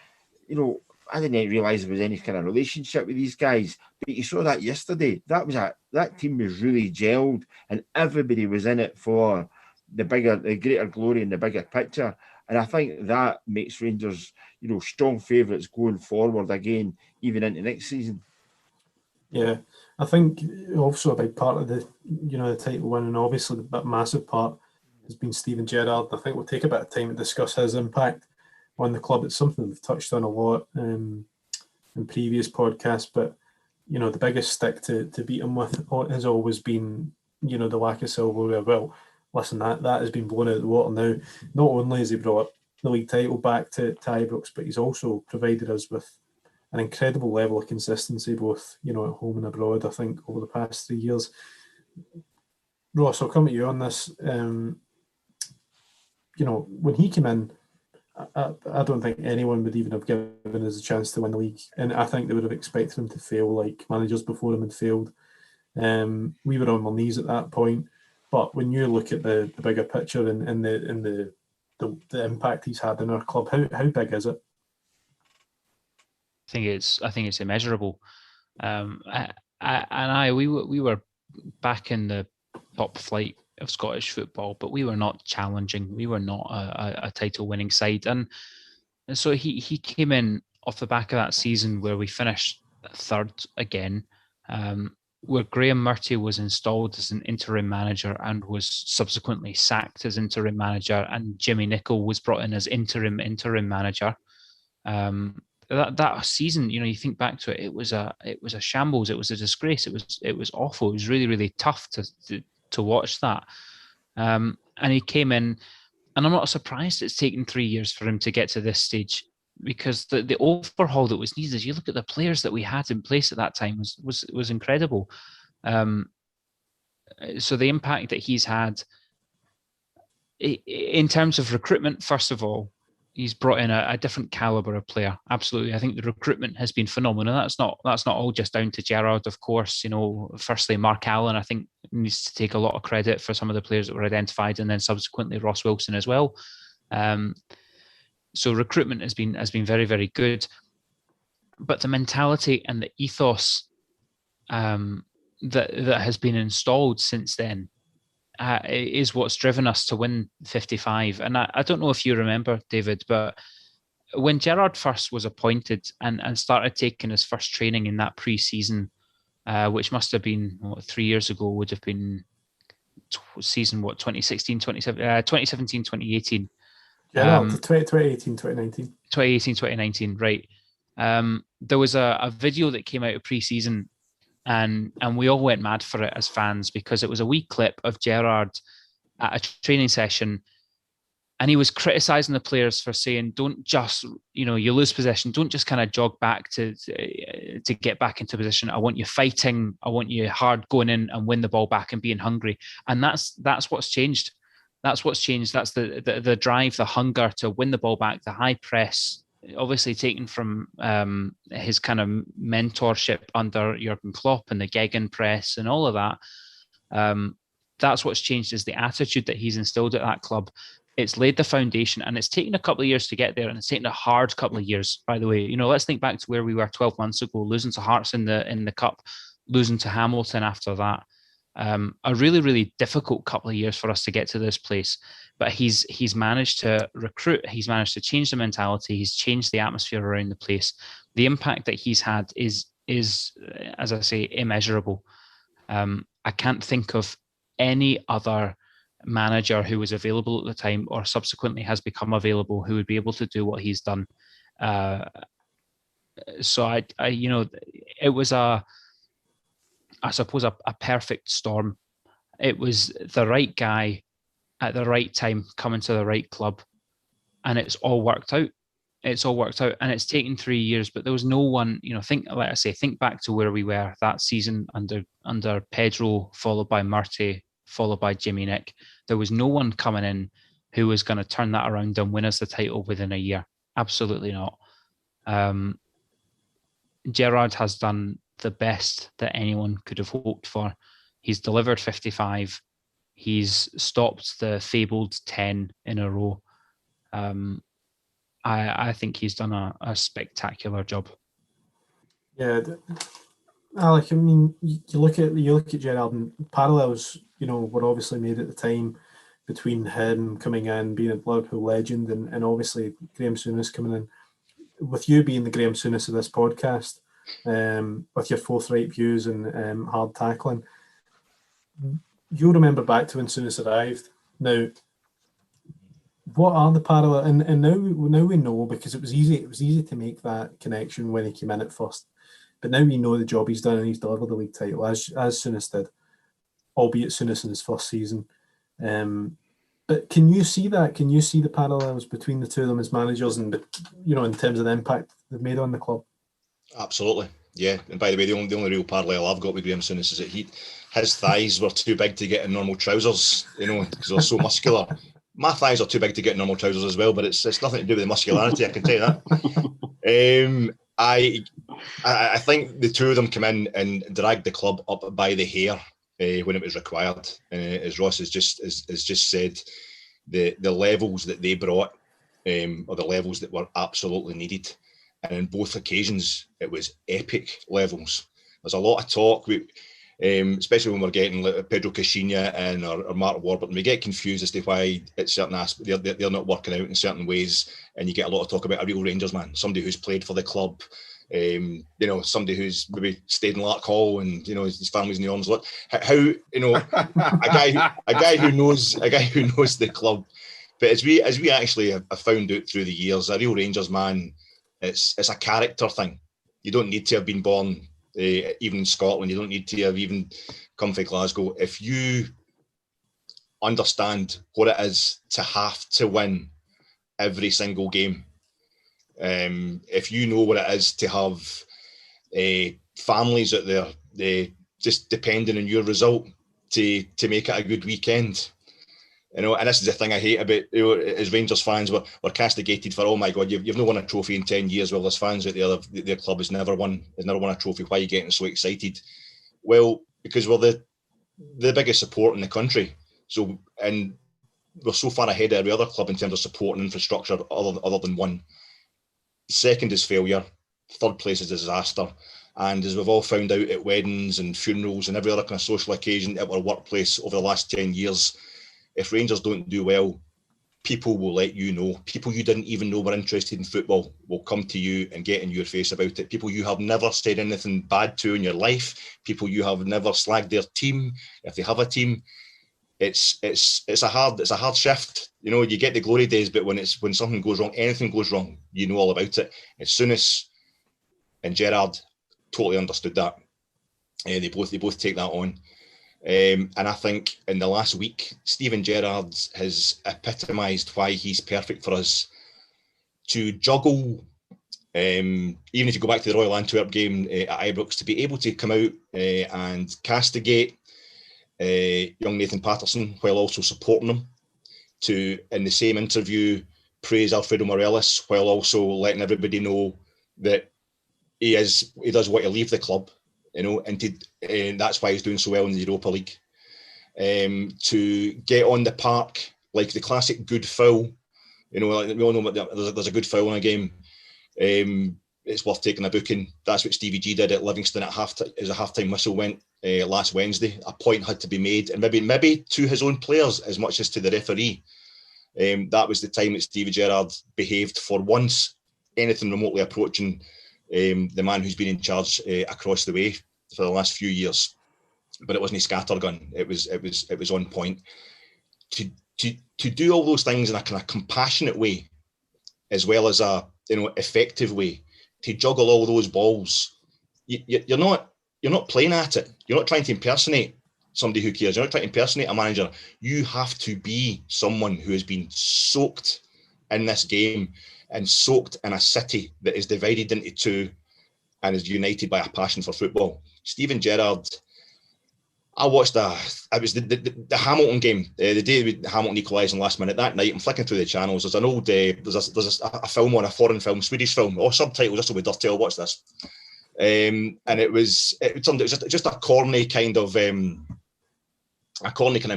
S4: I didn't realise there was any kind of relationship with these guys, but you saw that yesterday. That team was really gelled, and everybody was in it for the greater glory and the bigger picture. And I think that makes Rangers, strong favourites going forward again, even into next season.
S2: Yeah, I think also a big part of the title win, and obviously the massive part, has been Steven Gerrard. I think we'll take a bit of time to discuss his impact on the club. It's something we've touched on a lot in previous podcasts, but the biggest stick to beat him with has always been the lack of silverware. Well, listen, that has been blown out of the water now. Not only has he brought the league title back to Ibrox, but he's also provided us with an incredible level of consistency, both at home and abroad. I think over the past 3 years. Ross, I'll come at you on this. When he came in, I don't think anyone would even have given us a chance to win the league, and I think they would have expected him to fail like managers before him had failed. We were on our knees at that point, but when you look at the bigger picture and the impact he's had in our club, how big is it?
S3: I think it's immeasurable. We were back in the top flight of Scottish football, but we were not challenging. We were not a title-winning side, and so he came in off the back of that season where we finished third again, where Graham Murty was installed as an interim manager and was subsequently sacked as interim manager, and Jimmy Nicholl was brought in as interim manager. That season, you think back to it, it was a shambles. It was a disgrace. It was awful. It was really, really tough to watch that. And he came in, and I'm not surprised it's taken 3 years for him to get to this stage, because the overhaul that was needed, you look at the players that we had in place at that time was incredible. So the impact that he's had in terms of recruitment, first of all, he's brought in a different caliber of player. Absolutely. I think the recruitment has been phenomenal. That's not all just down to Gerrard, of course. Firstly, Mark Allen, I think, needs to take a lot of credit for some of the players that were identified, and then subsequently Ross Wilson as well. So recruitment has been very, very good. But the mentality and the ethos that has been installed since then is what's driven us to win 55. And I don't know if you remember, David, but when Gerrard first was appointed and started taking his first training in that pre-season, which must have been 3 years ago, would have been season 2017, 2018.
S2: Yeah, 2018, 2019.
S3: 2018, 2019, right. There was a video that came out of pre-season, and we all went mad for it as fans, because it was a wee clip of Gerrard at a training session, and he was criticising the players for saying, don't just, you lose possession, don't just kind of jog back to get back into position. I want you fighting. I want you hard going in and win the ball back and being hungry. And that's what's changed. That's what's changed. That's the drive, the hunger to win the ball back, the high press, obviously taken from his kind of mentorship under Jurgen Klopp and the Gegenpress and all of that. That's what's changed, is the attitude that he's instilled at that club. It's laid the foundation, and it's taken a couple of years to get there, and it's taken a hard couple of years, by the way. Let's think back to where we were 12 months ago, losing to Hearts in the cup. losing to Hamilton after that. A really, really difficult couple of years for us to get to this place. But he's managed to recruit, he's managed to change the mentality, he's changed the atmosphere around the place. The impact that he's had is as I say, immeasurable. I can't think of any other manager who was available at the time or subsequently has become available who would be able to do what he's done. So I it was I suppose a perfect storm. It was the right guy at the right time coming to the right club, and it's all worked out. It's all worked out, and it's taken 3 years, but there was no one, think back to where we were that season under Pedro, followed by Murty, followed by Jimmy Nick. There was no one coming in who was going to turn that around and win us the title within a year. Absolutely not. Gerrard has done the best that anyone could have hoped for. He's delivered 55. He's stopped the fabled 10 in a row. I think he's done a spectacular job.
S2: Yeah, Alec. I mean, you look at Gerrard, and parallels, were obviously made at the time between him coming in, being a Liverpool legend, and obviously Graham Souness coming in. With you being the Graham Souness of this podcast, with your forthright views and hard tackling, you'll remember back to when Souness arrived. Now, what are the parallels? And now we know, because it was easy to make that connection when he came in at first. But now we know the job he's done, and he's delivered the league title as Souness did, albeit Souness in his first season. But can you see that? Can you see the parallels between the two of them as managers, and in terms of the impact they've made on the club?
S7: Absolutely, yeah. And by the way, the only real parallel I've got with Graham Souness is that his thighs were too big to get in normal trousers, because they're so muscular. My thighs are too big to get in normal trousers as well, but it's nothing to do with the muscularity, I can tell you that. I think the two of them come in and dragged the club up by the hair when it was required. As Ross has just said, the levels that they brought are the levels that were absolutely needed. And in both occasions, it was epic levels. There's a lot of talk, especially when we're getting like Pedro Caixinha and or Mark Warburton. We get confused as to why it's certain aspects they're not working out in certain ways, and you get a lot of talk about a real Rangers man, somebody who's played for the club, somebody who's maybe stayed in Lark Hall and his family's in the arms. How a guy who knows the club. But as we actually have found out through the years, a real Rangers man, it's a character thing. You don't need to have been born even in Scotland. You don't need to have even come from Glasgow. If you understand what it is to have to win every single game, if you know what it is to have families out there just depending on your result to make it a good weekend, and this is the thing I hate about, as Rangers fans, we're castigated for, oh my God, you've not won a trophy in 10 years. Well, there's fans out there, their club has never won a trophy. Why are you getting so excited? Well, because we're the biggest support in the country. So, and we're so far ahead of every other club in terms of support and infrastructure other than one. Second is failure. Third place is disaster. And as we've all found out at weddings and funerals and every other kind of social occasion at our workplace over the last 10 years, if Rangers don't do well, people will let you know. People you didn't even know were interested in football will come to you and get in your face about it. People you have never said anything bad to in your life. People you have never slagged their team, if they have a team. It's a hard shift. You get the glory days, but when something goes wrong, anything goes wrong, you know all about it. As Souness and Gerrard totally understood that. They both take that on. And I think in the last week, Steven Gerrard has epitomised why he's perfect for us to juggle. Even if you go back to the Royal Antwerp game at Ibrox, to be able to come out and castigate young Nathan Patterson while also supporting him, to, in the same interview, praise Alfredo Morelos while also letting everybody know that he does want to leave the club. And that's why he's doing so well in the Europa League. To get on the park like the classic good foul, like we all know there's a good foul in a game. it's worth taking a booking. That's what Stevie G did at Livingston at as a half-time whistle went last Wednesday. A point had to be made, and maybe to his own players as much as to the referee. That was the time that Stevie Gerrard behaved for once anything remotely approaching the man who's been in charge across the way for the last few years. But it wasn't a scattergun. It was on point. To do all those things in a kind of compassionate way, as well as a effective way, to juggle all those balls, you're not playing at it. You're not trying to impersonate somebody who cares. You're not trying to impersonate a manager. You have to be someone who has been soaked in this game and soaked in a city that is divided into two and is united by a passion for football. Steven Gerrard, I watched it was the Hamilton game, the day Hamilton equalised in the last minute. That night, I'm flicking through the channels. There's an old, there's a film on, a foreign film, Swedish film, subtitles, just so we dirty, I'll watch this. And it was just a corny kind of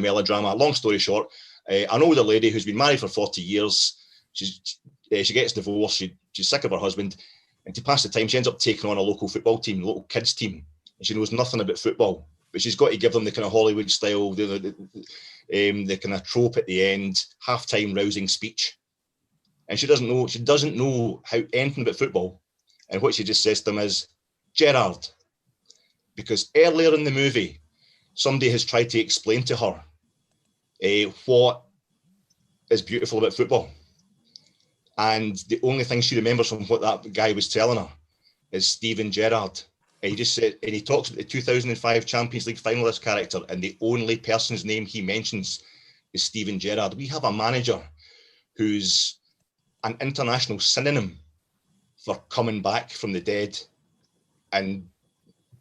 S7: melodrama. Long story short, an older lady who's been married for 40 years, she gets divorced, she's sick of her husband, and to pass the time, she ends up taking on a local football team, local kids team, and she knows nothing about football. But she's got to give them the kind of Hollywood style, the kind of trope at the end, half-time rousing speech. And she doesn't know how anything about football. And what she just says to them is, Gerrard. Because earlier in the movie, somebody has tried to explain to her what is beautiful about football. And the only thing she remembers from what that guy was telling her is Steven Gerrard. And he just said, and he talks about the 2005 Champions League finalist character, and the only person's name he mentions is Steven Gerrard. We have a manager who's an international synonym for coming back from the dead and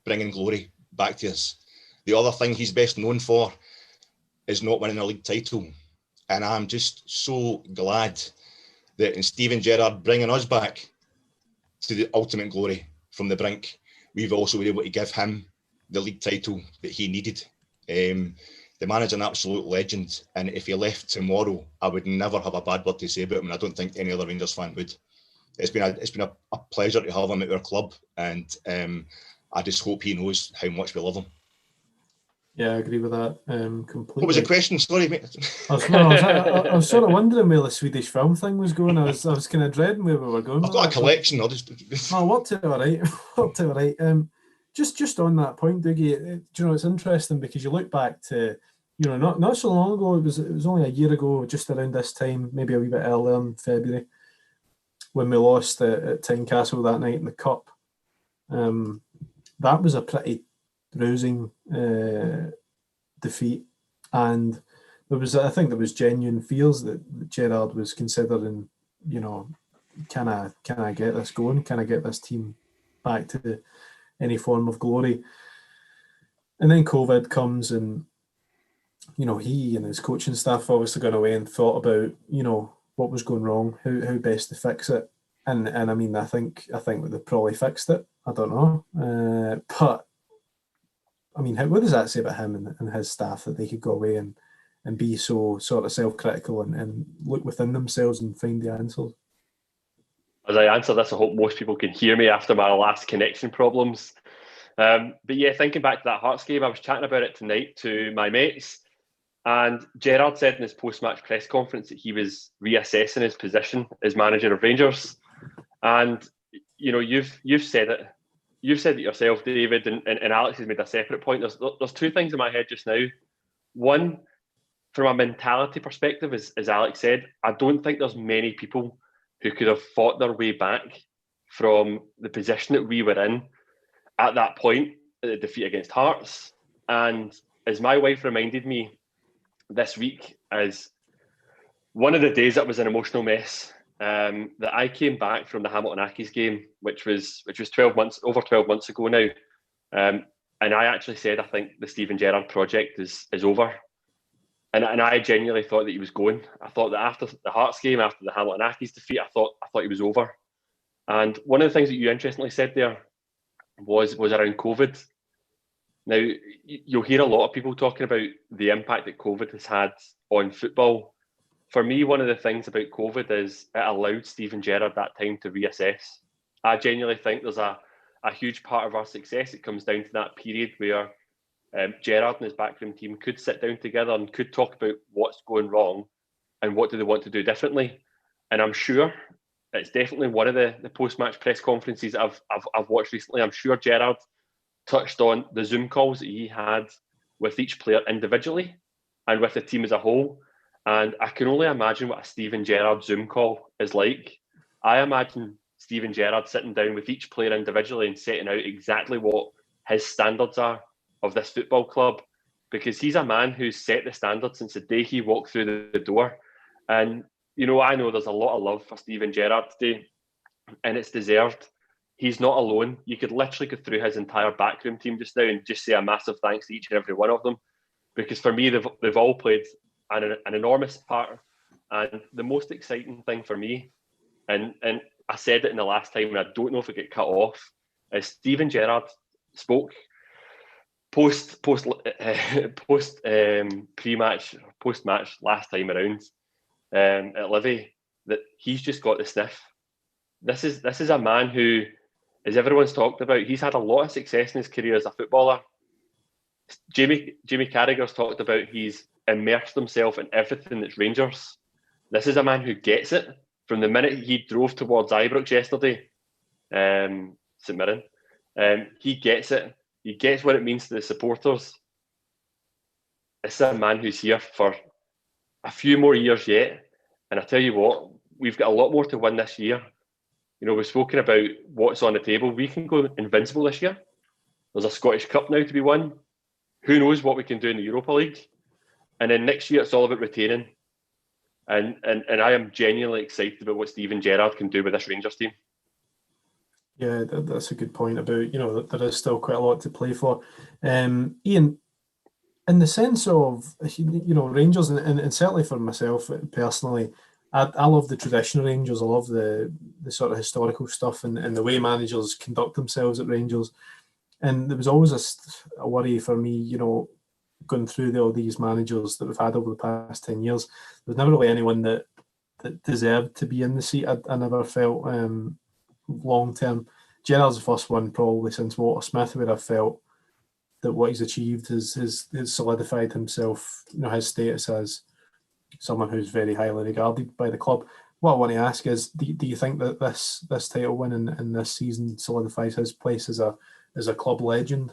S7: bringing glory back to us. The other thing he's best known for is not winning a league title. And I'm just so glad that in Steven Gerrard bringing us back to the ultimate glory from the brink, we've also been able to give him the league title that he needed. The man's an absolute legend, and if he left tomorrow, I would never have a bad word to say about him, and I don't think any other Rangers fan would. It's been a pleasure to have him at our club, and I just hope he knows how much we love him.
S2: Yeah, I agree with that completely.
S7: What was the question? Sorry, mate.
S2: I was sort of wondering where the Swedish film thing was going. I was kind of dreading where we were going.
S7: I've got a collection. I'll just...
S2: Oh, worked out all right. Worked out all right. Just on that point, Dougie, it's interesting because you look back to, not so long ago. It was only a year ago, just around this time, maybe a wee bit earlier in February, when we lost at Tynecastle that night in the cup. That was a pretty bruising defeat, and I think there was genuine fears that Gerrard was considering, can I get this going? Can I get this team back to any form of glory? And then COVID comes, and he and his coaching staff obviously gone away and thought about what was going wrong, how best to fix it, and I mean I think they probably fixed it. I don't know, but I mean, what does that say about him and his staff, that they could go away and be so sort of self-critical and look within themselves and find the answers?
S6: As I answer this, I hope most people can hear me after my last connection problems. But yeah, thinking back to that Hearts game, I was chatting about it tonight to my mates, and Gerrard said in his post-match press conference that he was reassessing his position as manager of Rangers. And you've said it. You've said it yourself, David, and Alex has made a separate point. There's two things in my head just now. One, from a mentality perspective, as Alex said, I don't think there's many people who could have fought their way back from the position that we were in at that point, the defeat against Hearts. And as my wife reminded me this week, as one of the days that was an emotional mess, that I came back from the Hamilton Acast game, which was over 12 months ago now, and I actually said I think the Steven Gerrard project is over, and I genuinely thought that he was going. I thought that after the Hearts game, after the Hamilton Acast defeat, I thought he was over. And one of the things that you interestingly said there was around COVID. Now you'll hear a lot of people talking about the impact that COVID has had on football. For me, one of the things about COVID is it allowed Steven Gerrard that time to reassess. I genuinely think there's a huge part of our success. It comes down to that period where Gerrard and his backroom team could sit down together and could talk about what's going wrong and what do they want to do differently. And I'm sure it's definitely one of the post-match press conferences I've watched recently. I'm sure Gerrard touched on the Zoom calls that he had with each player individually and with the team as a whole. And I can only imagine what a Steven Gerrard Zoom call is like. I imagine Steven Gerrard sitting down with each player individually and setting out exactly what his standards are of this football club, because he's a man who's set the standard since the day he walked through the door. And, you know, I know there's a lot of love for Steven Gerrard today, and it's deserved. He's not alone. You could literally go through his entire backroom team just now and just say a massive thanks to each and every one of them, because for me, they've all played an enormous part. And the most exciting thing for me, and I said it in the last time, and I don't know if it got cut off, is Steven Gerrard spoke post match last time around at Livy, that he's just got the sniff. This is a man who, as everyone's talked about, he's had a lot of success in his career as a footballer. Jamie Carragher's talked about he's immersed himself in everything that's Rangers. This is a man who gets it. From the minute he drove towards Ibrox yesterday, St Mirren, he gets it. He gets what it means to the supporters. This is a man who's here for a few more years yet. And I tell you what, we've got a lot more to win this year. You know, we've spoken about what's on the table. We can go invincible this year. There's a Scottish Cup now to be won. Who knows what we can do in the Europa League? And then next year, it's all about retaining. And I am genuinely excited about what Steven Gerrard can do with this Rangers team.
S2: Yeah, that's a good point about, you know, there is still quite a lot to play for. Ian, in the sense of, you know, Rangers, and certainly for myself personally, I love the traditional Rangers. I love the sort of historical stuff and the way managers conduct themselves at Rangers. And there was always a worry for me, you know, going through all these managers that we've had over the past 10 years. There's never really anyone that deserved to be in the seat. I never felt long term. Gerrard's the first one probably since Walter Smith where I've felt that what he's achieved has solidified himself, you know, his status as someone who's very highly regarded by the club. What I want to ask is, do you think that this title win in this season solidifies his place as a club legend?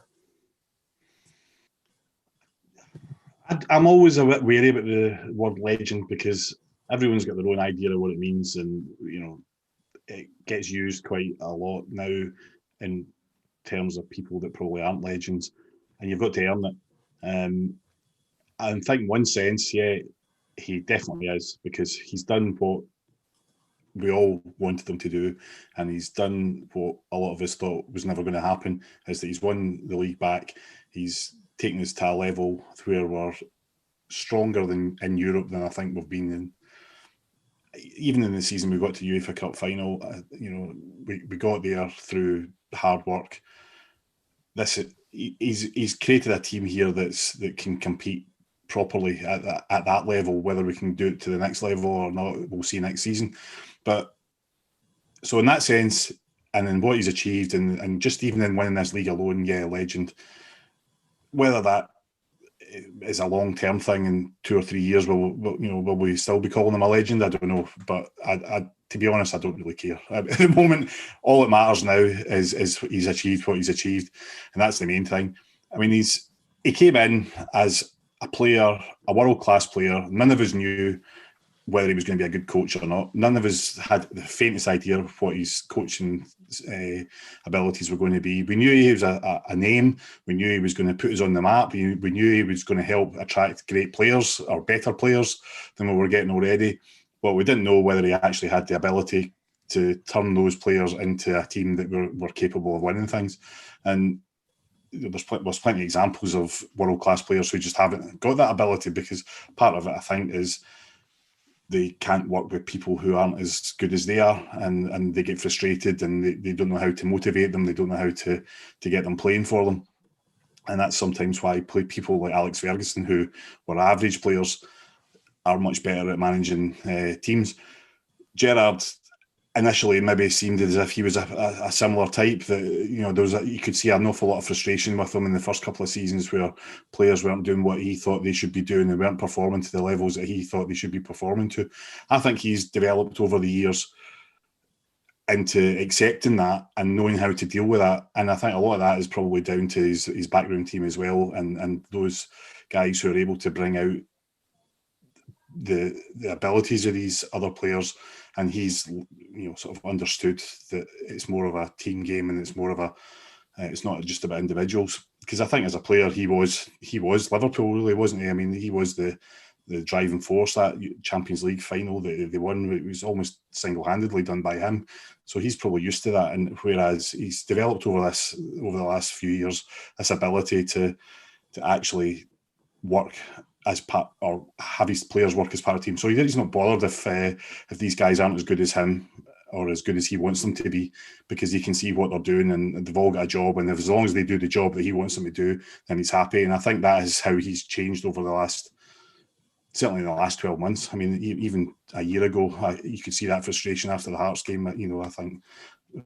S5: I'm always a bit wary about the word legend because everyone's got their own idea of what it means, and you know, it gets used quite a lot now in terms of people that probably aren't legends, and you've got to earn it. I think in one sense, yeah, he definitely is, because he's done what we all wanted him to do, and he's done what a lot of us thought was never going to happen, is that he's won the league back. He's taken us to a level where we're stronger than in Europe than I think we've been in. Even in the season we got to UEFA Cup final, you know, we got there through hard work. He's created a team here that can compete properly at that level. Whether we can do it to the next level or not, we'll see next season. But so in that sense, and in what he's achieved, and just even in winning this league alone, yeah, legend. Whether that is a long-term thing in 2 or 3 years, will we still be calling him a legend? I don't know, but I to be honest, I don't really care. At the moment, all that matters now is he's achieved what he's achieved, and that's the main thing. I mean, he came in as a player, a world-class player. None of us knew whether he was going to be a good coach or not. None of us had the faintest idea of what his coaching abilities were going to be. We knew he was a name. We knew he was going to put us on the map. We knew he was going to help attract great players or better players than we were getting already. But we didn't know whether he actually had the ability to turn those players into a team that were capable of winning things. And there's plenty of examples of world-class players who just haven't got that ability, because part of it, I think, is they can't work with people who aren't as good as they are, and they get frustrated, and they don't know how to motivate them. They don't know how to get them playing for them. And that's sometimes why people like Alex Ferguson, who were average players, are much better at managing teams. Gerrard initially maybe seemed as if he was a similar type, that you could see an awful lot of frustration with him in the first couple of seasons, where players weren't doing what he thought they should be doing, they weren't performing to the levels that he thought they should be performing to. I think he's developed over the years into accepting that and knowing how to deal with that, and I think a lot of that is probably down to his background team as well, and those guys who are able to bring out the abilities of these other players. And he's sort of understood that it's more of a team game, and it's more of it's not just about individuals. Because I think as a player, he was Liverpool, really, wasn't he? I mean, he was the driving force. That Champions League final that they won, it was almost single-handedly done by him. So he's probably used to that. And whereas he's developed over the last few years, this ability to actually work as part, or have his players work as part of the team. So he's not bothered if these guys aren't as good as him or as good as he wants them to be, because he can see what they're doing and they've all got a job, and as long as they do the job that he wants them to do, then he's happy. And I think that is how he's changed over certainly in the last 12 months. I mean, even a year ago, you could see that frustration after the Hearts game. I think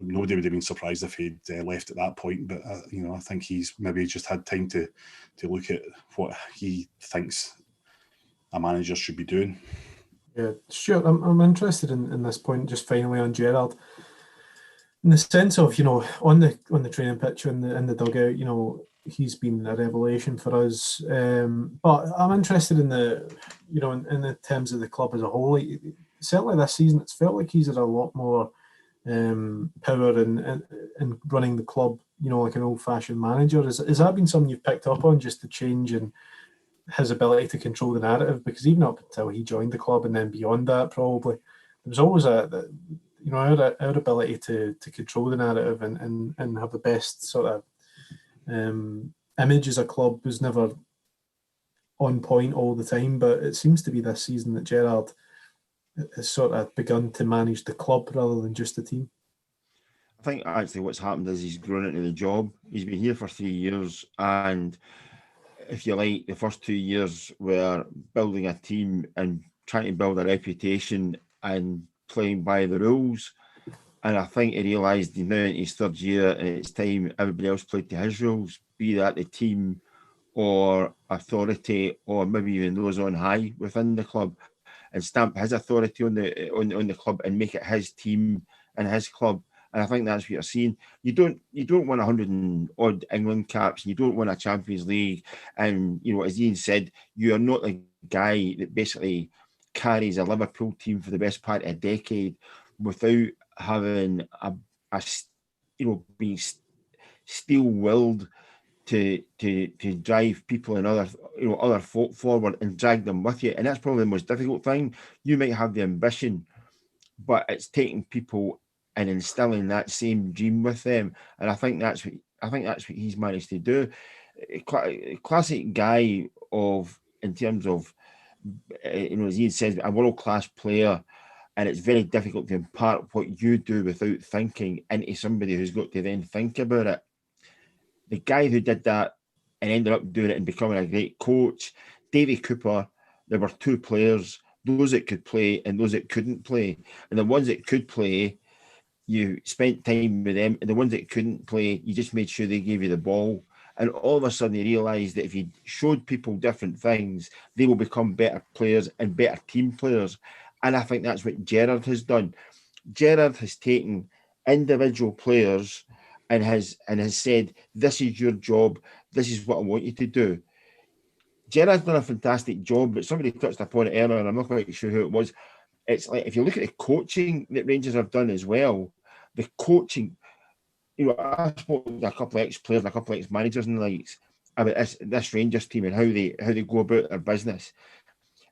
S5: nobody would have been surprised if he'd left at that point, but I think he's maybe just had time to look at what he thinks a manager should be doing.
S2: Yeah, Stuart, I'm interested in this point, just finally on Gerrard, in the sense of on the training pitch, in the dugout, he's been a revelation for us. But I'm interested in the in the terms of the club as a whole. Certainly this season, it's felt like he's had a lot more power in running the club, like an old-fashioned manager. Has that been something you've picked up on, just the change in his ability to control the narrative? Because even up until he joined the club, and then beyond that, probably there was always our ability to control the narrative and have the best sort of image as a club was never on point all the time. But it seems to be this season that Gerrard has sort of begun to manage the club rather than just the team.
S4: I think actually what's happened is he's grown into the job. He's been here for 3 years, and if you like, the first 2 years were building a team and trying to build a reputation and playing by the rules. And I think he realised now in his third year, and it's time everybody else played to his rules, be that the team or authority or maybe even those on high within the club, and stamp his authority on the club and make it his team and his club. And I think that's what you're seeing. You don't win 100 and odd England caps, and you don't win a Champions League. And as Ian said, you are not a guy that basically carries a Liverpool team for the best part of a decade without having being steel-willed to drive people and other folk forward and drag them with you. And that's probably the most difficult thing. You might have the ambition, but it's taking people and instilling that same dream with them. And I think that's what he's managed to do. A classic guy in terms of as Ian says, a world-class player. And it's very difficult to impart what you do without thinking into somebody who's got to then think about it. The guy who did that and ended up doing it and becoming a great coach, Davy Cooper, there were two players, those that could play and those that couldn't play. And the ones that could play, you spent time with them, and the ones that couldn't play, you just made sure they gave you the ball. And all of a sudden, you realise that if you showed people different things, they will become better players and better team players. And I think that's what Gerrard has done. Gerrard has taken individual players and has said, this is your job, this is what I want you to do. Gerrard's done a fantastic job, but somebody touched upon it earlier, and I'm not quite sure who it was. It's like, if you look at the coaching that Rangers have done as well, the coaching, I spoke to a couple of ex-players and a couple of ex-managers and the likes about this Rangers team and how they go about their business.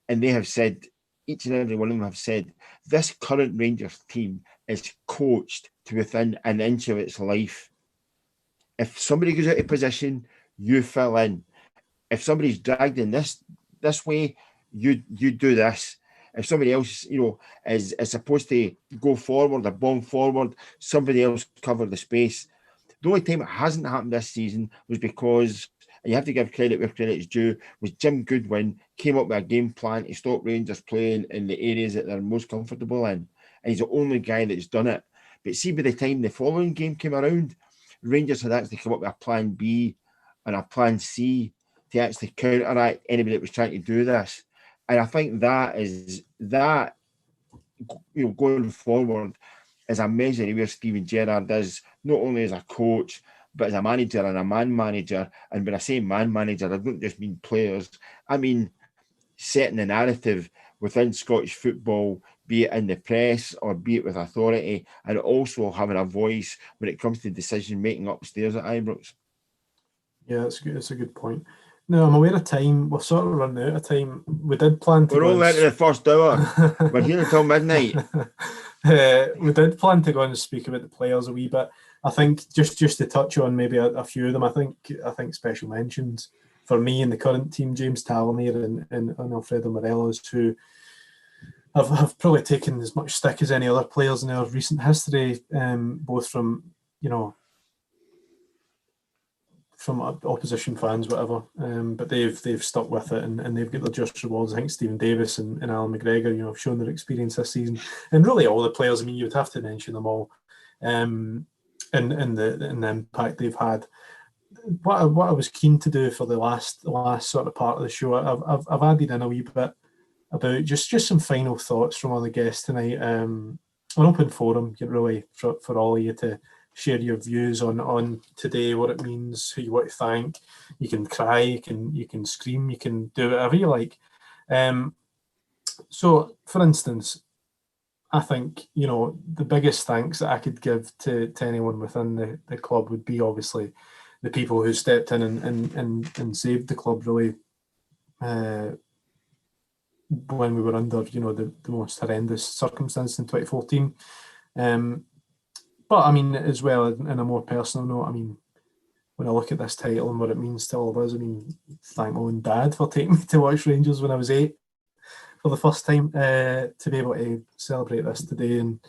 S4: And they have said, each and every one of them have said, this current Rangers team is coached to within an inch of its life. If somebody goes out of position, you fill in. If somebody's dragged in this way, you do this. If somebody else, is supposed to go forward or bomb forward, somebody else cover the space. The only time it hasn't happened this season was because, and you have to give credit where credit is due, was Jim Goodwin came up with a game plan to stop Rangers playing in the areas that they're most comfortable in. and he's the only guy that's done it. But see, by the time the following game came around, Rangers had actually come up with a plan B and a plan C to actually counteract anybody that was trying to do this. And I think that going forward is a measure of where Steven Gerrard is, not only as a coach, but as a manager and a man manager. And when I say man manager, I don't just mean players. I mean setting the narrative within Scottish football, be it in the press or be it with authority, and also having a voice when it comes to decision making upstairs at Ibrox.
S2: Yeah, that's good. That's a good point. No, I'm aware of time. We're sort of running out of time. We did plan to.
S4: We're only into the first hour. We're here until midnight.
S2: We did plan to go and speak about the players a wee bit. I think just to touch on maybe a few of them. I think special mentions for me in the current team: James Tavernier and Alfredo Morelos, who have probably taken as much stick as any other players in our recent history, both from from opposition fans, whatever. But they've stuck with it and they've got their just rewards. I think Stephen Davis and Alan McGregor, have shown their experience this season, and really all the players. I mean, you would have to mention them all, and the impact they've had. What I was keen to do for the last sort of part of the show, I've added in a wee bit about just some final thoughts from all the guests tonight. An open forum, really, for all of you to share your views on today, what it means, who you want to thank. You can cry, you can scream, you can do whatever you like. So, for instance, I think the biggest thanks that I could give to anyone within the club would be obviously the people who stepped in and saved the club, really, when we were under the most horrendous circumstances in 2014. But I mean, as well, in a more personal note, I mean, when I look at this title and what it means to all of us, I mean, thank my own dad for taking me to watch Rangers when I was 8 for the first time, to be able to celebrate this today and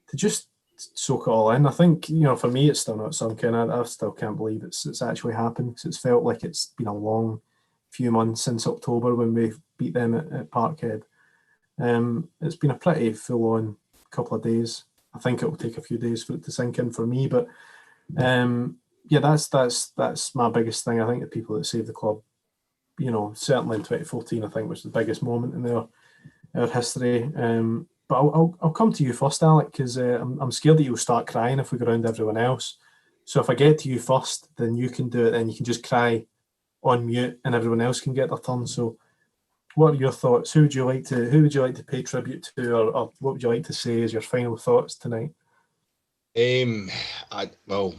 S2: to just soak it all in. I think, for me, it's still not sunk in. I still can't believe it's actually happened, because it's felt like it's been a long few months since October when we beat them at Parkhead. It's been a pretty full-on couple of days. I think it will take a few days for it to sink in for me, but that's my biggest thing. I think the people that saved the club, certainly in 2014, I think was the biggest moment in our history. But I'll come to you first, Alec, because I'm scared that you'll start crying if we go around everyone else. So if I get to you first, then you can do it. Then you can just cry on mute, and everyone else can get their turn. So, what are your thoughts? Who would you like to pay tribute to, or what would you like to say as your final thoughts tonight?
S7: Well,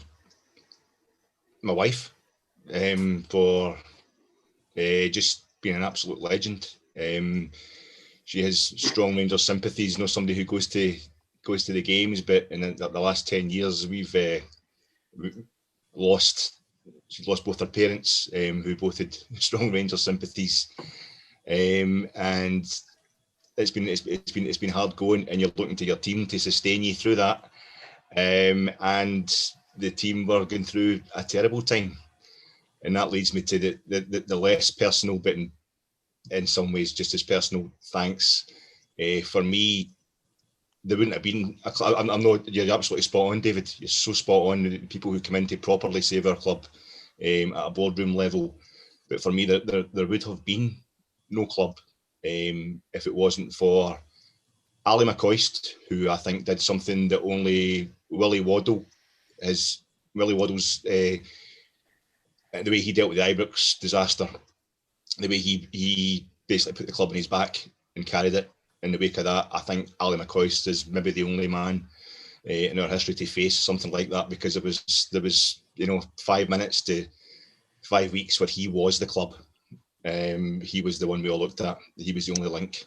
S7: my wife, for just being an absolute legend. She has strong Rangers sympathies. Not somebody who goes to the games, but in the last 10 years, we've lost. She's lost both her parents, who both had strong Rangers sympathies. And it's been hard going, and you're looking to your team to sustain you through that. And the team were going through a terrible time, and that leads me to the less personal, but in some ways just as personal thanks. For me, there wouldn't have been a club. I'm not. You're absolutely spot on, David. You're so spot on. The people who come in to properly save our club at a boardroom level. But for me, there would have been no club if it wasn't for Ali McCoist, who I think did something that only Willie Waddle has. Willie Waddle's the way he dealt with the Ibrox disaster, the way he basically put the club on his back and carried it. In the wake of that, I think Ali McCoist is maybe the only man in our history to face something like that, because there was 5 minutes to 5 weeks where he was the club. He was the one we all looked at. He was the only link.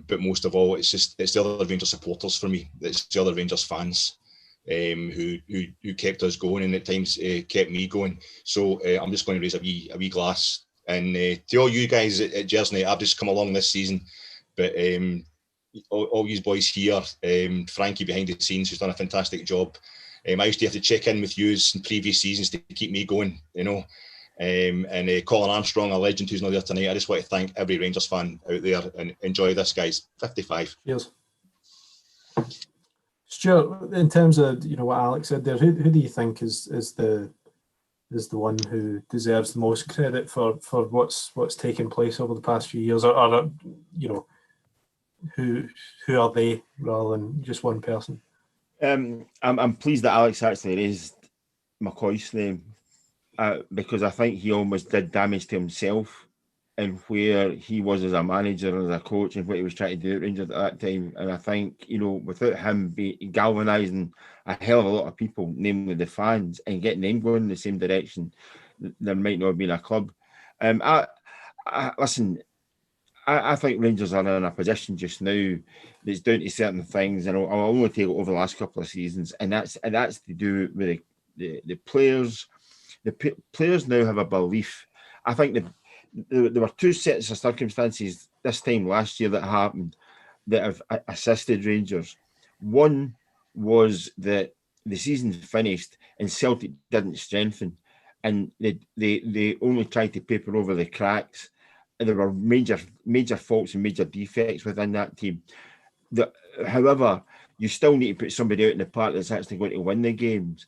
S7: But most of all, it's the other Rangers supporters for me. It's the other Rangers fans who kept us going, and at times kept me going. So I'm just going to raise a wee glass. And to all you guys at Gersnet, I've just come along this season, but all you boys here, Frankie behind the scenes, who's done a fantastic job. I used to have to check in with you in previous seasons to keep me going, and Colin Armstrong, a legend who's not there tonight. I just want to thank every Rangers fan out there, and enjoy this, guys. 55.
S2: Cheers. Stuart, in terms of what Alex said there, who do you think is the one who deserves the most credit for what's taken place over the past few years, or who are they rather than just one person?
S4: I'm pleased that Alex actually raised McCoist's name because I think he almost did damage to himself and where he was as a manager, as a coach, and what he was trying to do at Rangers at that time. And I think, without him galvanising a hell of a lot of people, namely the fans, and getting them going in the same direction, there might not have been a club. Listen, I think Rangers are in a position just now that's down to certain things, and I'll only take it over the last couple of seasons, and that's to do with the players. The players now have a belief. I think there were two sets of circumstances this time last year that happened that have assisted Rangers. One was that the season finished and Celtic didn't strengthen, and they only tried to paper over the cracks. And there were major faults and major defects within that team. However, you still need to put somebody out in the park that's actually going to win the games.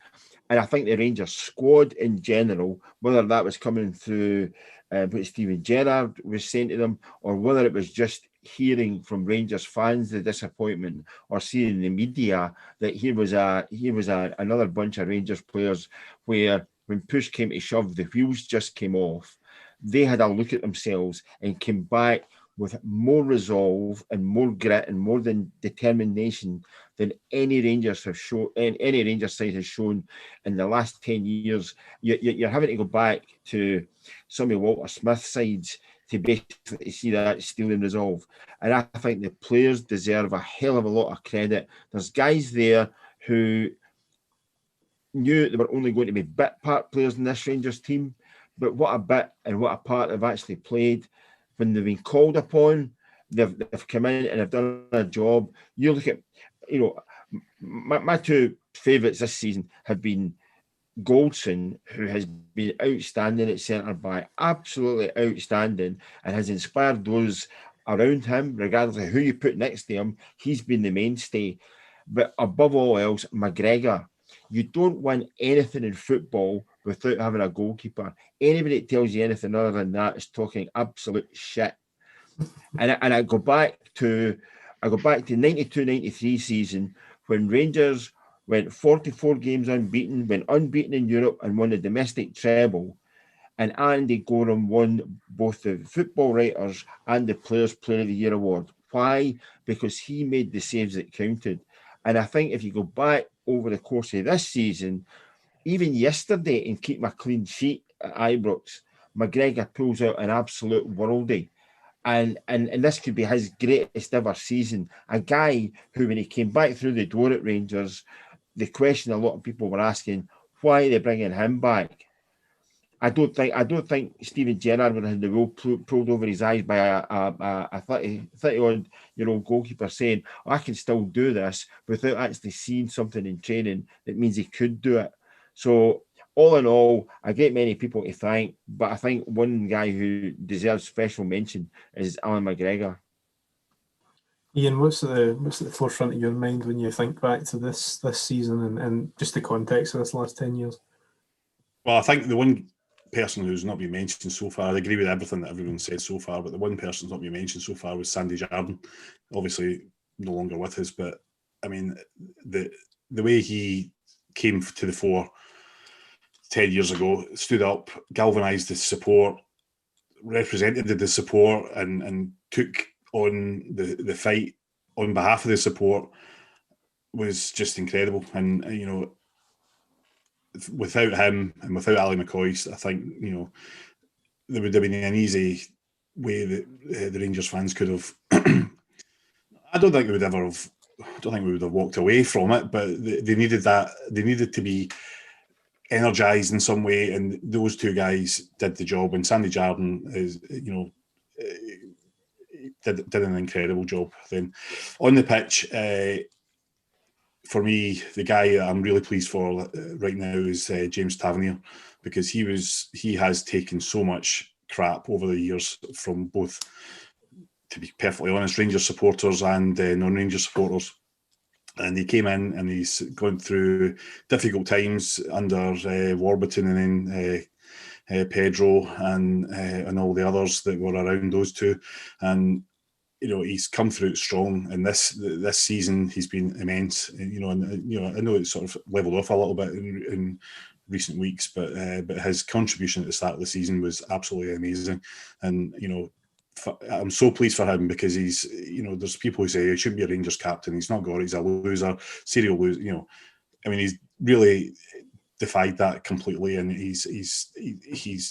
S4: And I think the Rangers squad in general, whether that was coming through what Steven Gerrard was saying to them, or whether it was just hearing from Rangers fans the disappointment, or seeing in the media that here was another bunch of Rangers players where when push came to shove, the wheels just came off. They had a look at themselves and came back with more resolve and more grit and more determination than any Rangers side has shown in the last 10 years. You're having to go back to some of Walter Smith's sides to basically see that steel and resolve. And I think the players deserve a hell of a lot of credit. There's guys there who knew they were only going to be bit part players in this Rangers team, but what a bit and what a part they've actually played. When they've been called upon, they've come in and have done a job. You look at, my two favourites this season have been Goldson, who has been outstanding at centre-back, absolutely outstanding, and has inspired those around him, regardless of who you put next to him. He's been the mainstay. But above all else, McGregor. You don't win anything in football without having a goalkeeper. Anybody that tells you anything other than that is talking absolute shit. And I go back to 92-93 season when Rangers went 44 games unbeaten, went unbeaten in Europe and won the domestic treble. And Andy Gorham won both the Football Writers and the Players Player of the Year award. Why? Because he made the saves that counted. And I think if you go back over the course of this season, even yesterday, and keep my clean sheet at Ibrox, McGregor pulls out an absolute worldie. And this could be his greatest ever season. A guy who, when he came back through the door at Rangers, the question a lot of people were asking, why are they bringing him back? I don't think Steven Gerrard would have had the wool pulled over his eyes by a 30-odd-year-old goalkeeper saying, I can still do this, without actually seeing something in training that means he could do it. So all in all, a great many people to thank, but I think one guy who deserves special mention is Alan McGregor.
S2: Ian, what's at the forefront of your mind when you think back to this season and just the context of this last 10 years?
S5: Well, I think the one person who's not been mentioned so far, I agree with everything that everyone said so far, but the one person who's not been mentioned so far was Sandy Jardine. Obviously no longer with us, but I mean the way he came to the fore 10 years ago, stood up, galvanised the support, represented the support and took on the fight on behalf of the support, was just incredible. And without him and without Ali McCoist, I think there would have been an easy way that the Rangers fans could have. I don't think we would have walked away from it, but they needed that. They needed to be energised in some way, and those two guys did the job. And Sandy Jardine did an incredible job. Then on the pitch. For me, the guy that I'm really pleased for right now is James Tavernier, because he has taken so much crap over the years from both, to be perfectly honest, Rangers supporters and non-Rangers supporters. And he came in and he's gone through difficult times under Warburton and then Pedro and all the others that were around those two. And he's come through it strong, and this season he's been immense. And I know it's sort of leveled off a little bit in recent weeks, but his contribution at the start of the season was absolutely amazing. And I'm so pleased for him, because he's there's people who say he shouldn't be a Rangers captain. He's not got it. He's a loser, serial loser. I mean, he's really defied that completely, and he's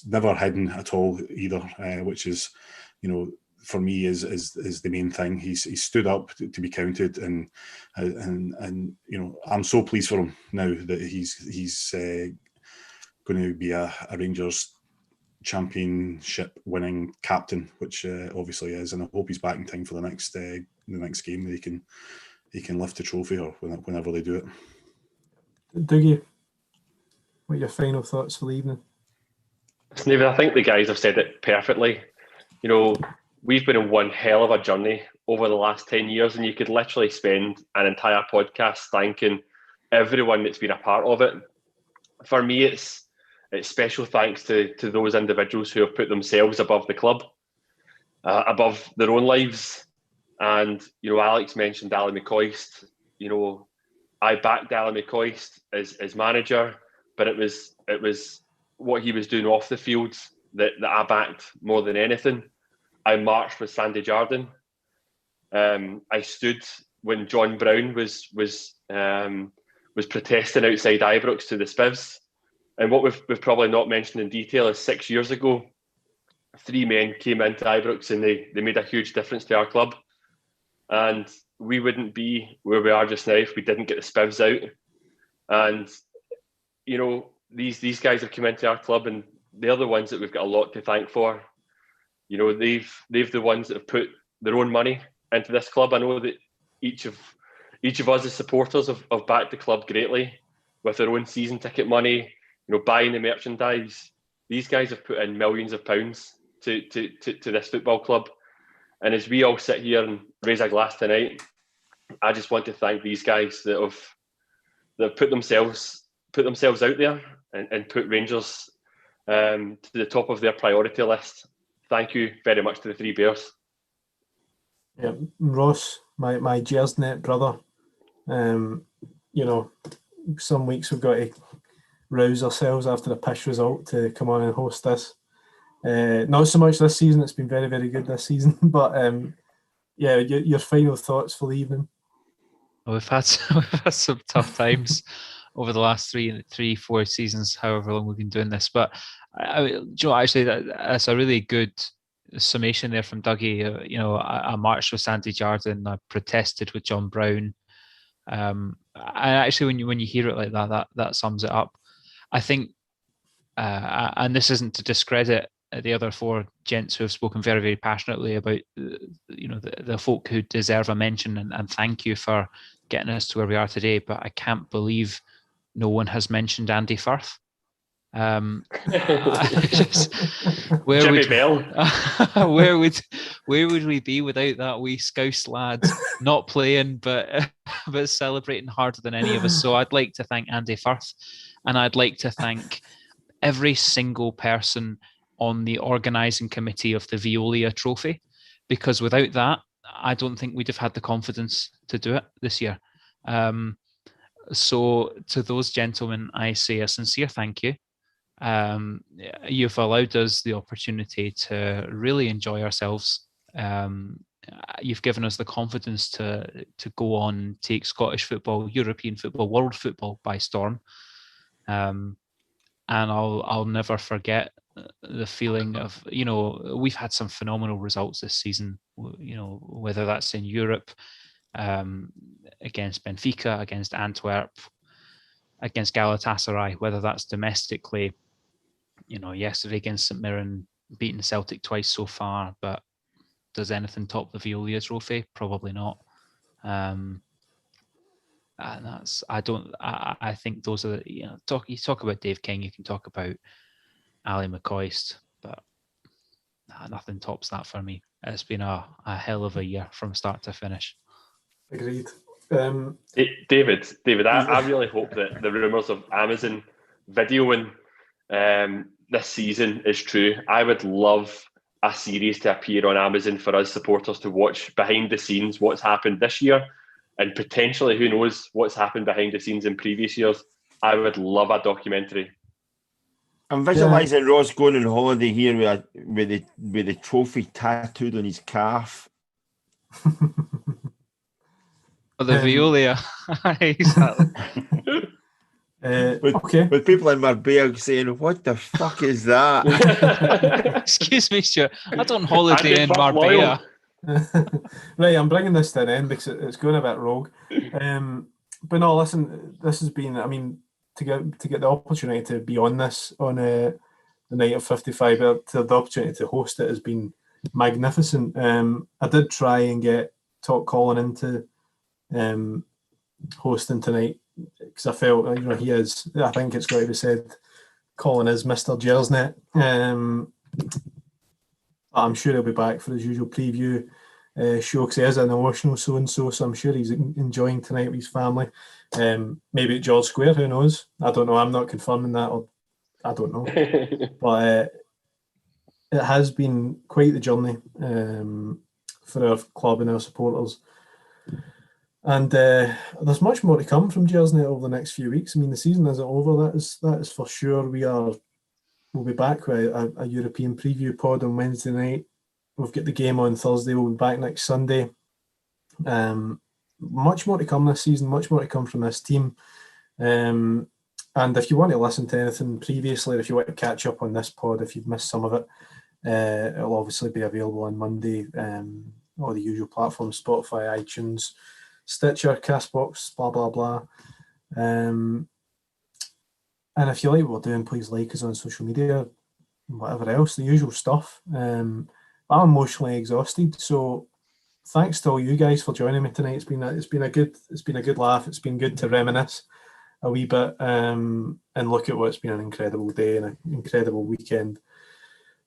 S5: never hidden at all either, which is for me is the main thing. He's stood up to be counted, and I'm so pleased for him now that he's going to be a Rangers championship winning captain, which obviously is, and I hope he's back in time for the next game that he can lift the trophy, or whenever they do it.
S2: Dougie, what are your final thoughts for the evening?
S6: David, I think the guys have said it perfectly. We've been on one hell of a journey over the last 10 years, and you could literally spend an entire podcast thanking everyone that's been a part of it. For me, it's special thanks to those individuals who have put themselves above the club, above their own lives. And, Alex mentioned Ali McCoist. I backed Ali McCoist as manager, but it was what he was doing off the field that I backed more than anything. I marched with Sandy Jardine. I stood when John Brown was protesting outside Ibrox to the Spivs. And what we've probably not mentioned in detail is 6 years ago, 3 men came into Ibrox and they made a huge difference to our club. And we wouldn't be where we are just now if we didn't get the Spivs out. And, these guys have come into our club, and they're the ones that we've got a lot to thank for. They've the ones that have put their own money into this club. I know that each of us as supporters have backed the club greatly with their own season ticket money, buying the merchandise. These guys have put in millions of pounds to this football club. And as we all sit here and raise a glass tonight, I just want to thank these guys that have put themselves out there and put Rangers to the top of their priority list. Thank you very much to the 3 Bears.
S2: Yeah, Ross, my Gersnet brother. Some weeks we've got to rouse ourselves after a pish result to come on and host this. Not so much this season. It's been very, very good this season. But your final thoughts for the evening.
S3: Well, we've had some tough times over the last 4 seasons, however long we've been doing this. But actually, that's a really good summation there from Dougie. I marched with Sandy Jardine. I protested with John Brown. And actually, when you hear it like that sums it up. I think, and this isn't to discredit the other 4 gents who have spoken very, very passionately about the folk who deserve a mention, and thank you for getting us to where we are today. But I can't believe no one has mentioned Andy Firth. Where would we be without that wee Scouse lad not playing but celebrating harder than any of us? So I'd like to thank Andy Firth, and I'd like to thank every single person on the organising committee of the Veolia Trophy, because without that, I don't think we'd have had the confidence to do it this year. So to those gentlemen, I say a sincere thank you. You've allowed us the opportunity to really enjoy ourselves. You've given us the confidence to go on and take Scottish football, European football, world football by storm. And I'll never forget the feeling of, we've had some phenomenal results this season, whether that's in Europe, against Benfica, against Antwerp, against Galatasaray, whether that's domestically, yesterday against St Mirren, beaten Celtic twice so far, but does anything top the Veolia Trophy? Probably not. And I think those are you talk about Dave King, you can talk about Ali McCoist, but nothing tops that for me. It's been a hell of a year from start to finish.
S2: Agreed.
S6: David, I really hope that the rumours of Amazon videoing this season is true. I would love a series to appear on Amazon for us supporters to watch behind the scenes what's happened this year, and potentially, who knows, what's happened behind the scenes in previous years. I would love a documentary.
S4: I'm visualising Ross going on holiday here with the trophy tattooed on his calf.
S3: Or the Veolia. Exactly.
S2: Okay.
S4: With people in Marbella saying, "What the fuck is that?"
S3: Excuse me, Stuart. I don't holiday in Marbella.
S2: Right, I'm bringing this to an end because it's going a bit rogue. But no, listen, this has been, I mean, to get the opportunity to be on this on the night of 55, to have the opportunity to host it has been magnificent. I did try and talk Colin into hosting tonight because I felt, he is, I think it's got to be said, Colin is Mr. Gersnet. I'm sure he'll be back for his usual preview show because he is an emotional so-and-so, so I'm sure he's enjoying tonight with his family. Maybe at George Square, who knows? I don't know. I'm not confirming that, or I don't know. But it has been quite the journey for our club and our supporters. And there's much more to come from Gersnet over the next few weeks. I mean, the season isn't over. That is for sure. We'll be back with a European preview pod on Wednesday night. We've got the game on Thursday. We'll be back next Sunday. Much more to come this season. Much more to come from this team. And if you want to listen to anything previously, if you want to catch up on this pod, if you've missed some of it, it'll obviously be available on Monday. All the usual platforms: Spotify, iTunes, Stitcher, Castbox, blah blah blah. And if you like what we're doing, please like us on social media, whatever else, the usual stuff. I'm emotionally exhausted, so thanks to all you guys for joining me tonight. It's been a good laugh. It's been good to reminisce a wee bit and look at what's been an incredible day and an incredible weekend.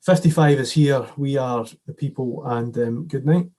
S2: 55 is here. We are the people, and good night.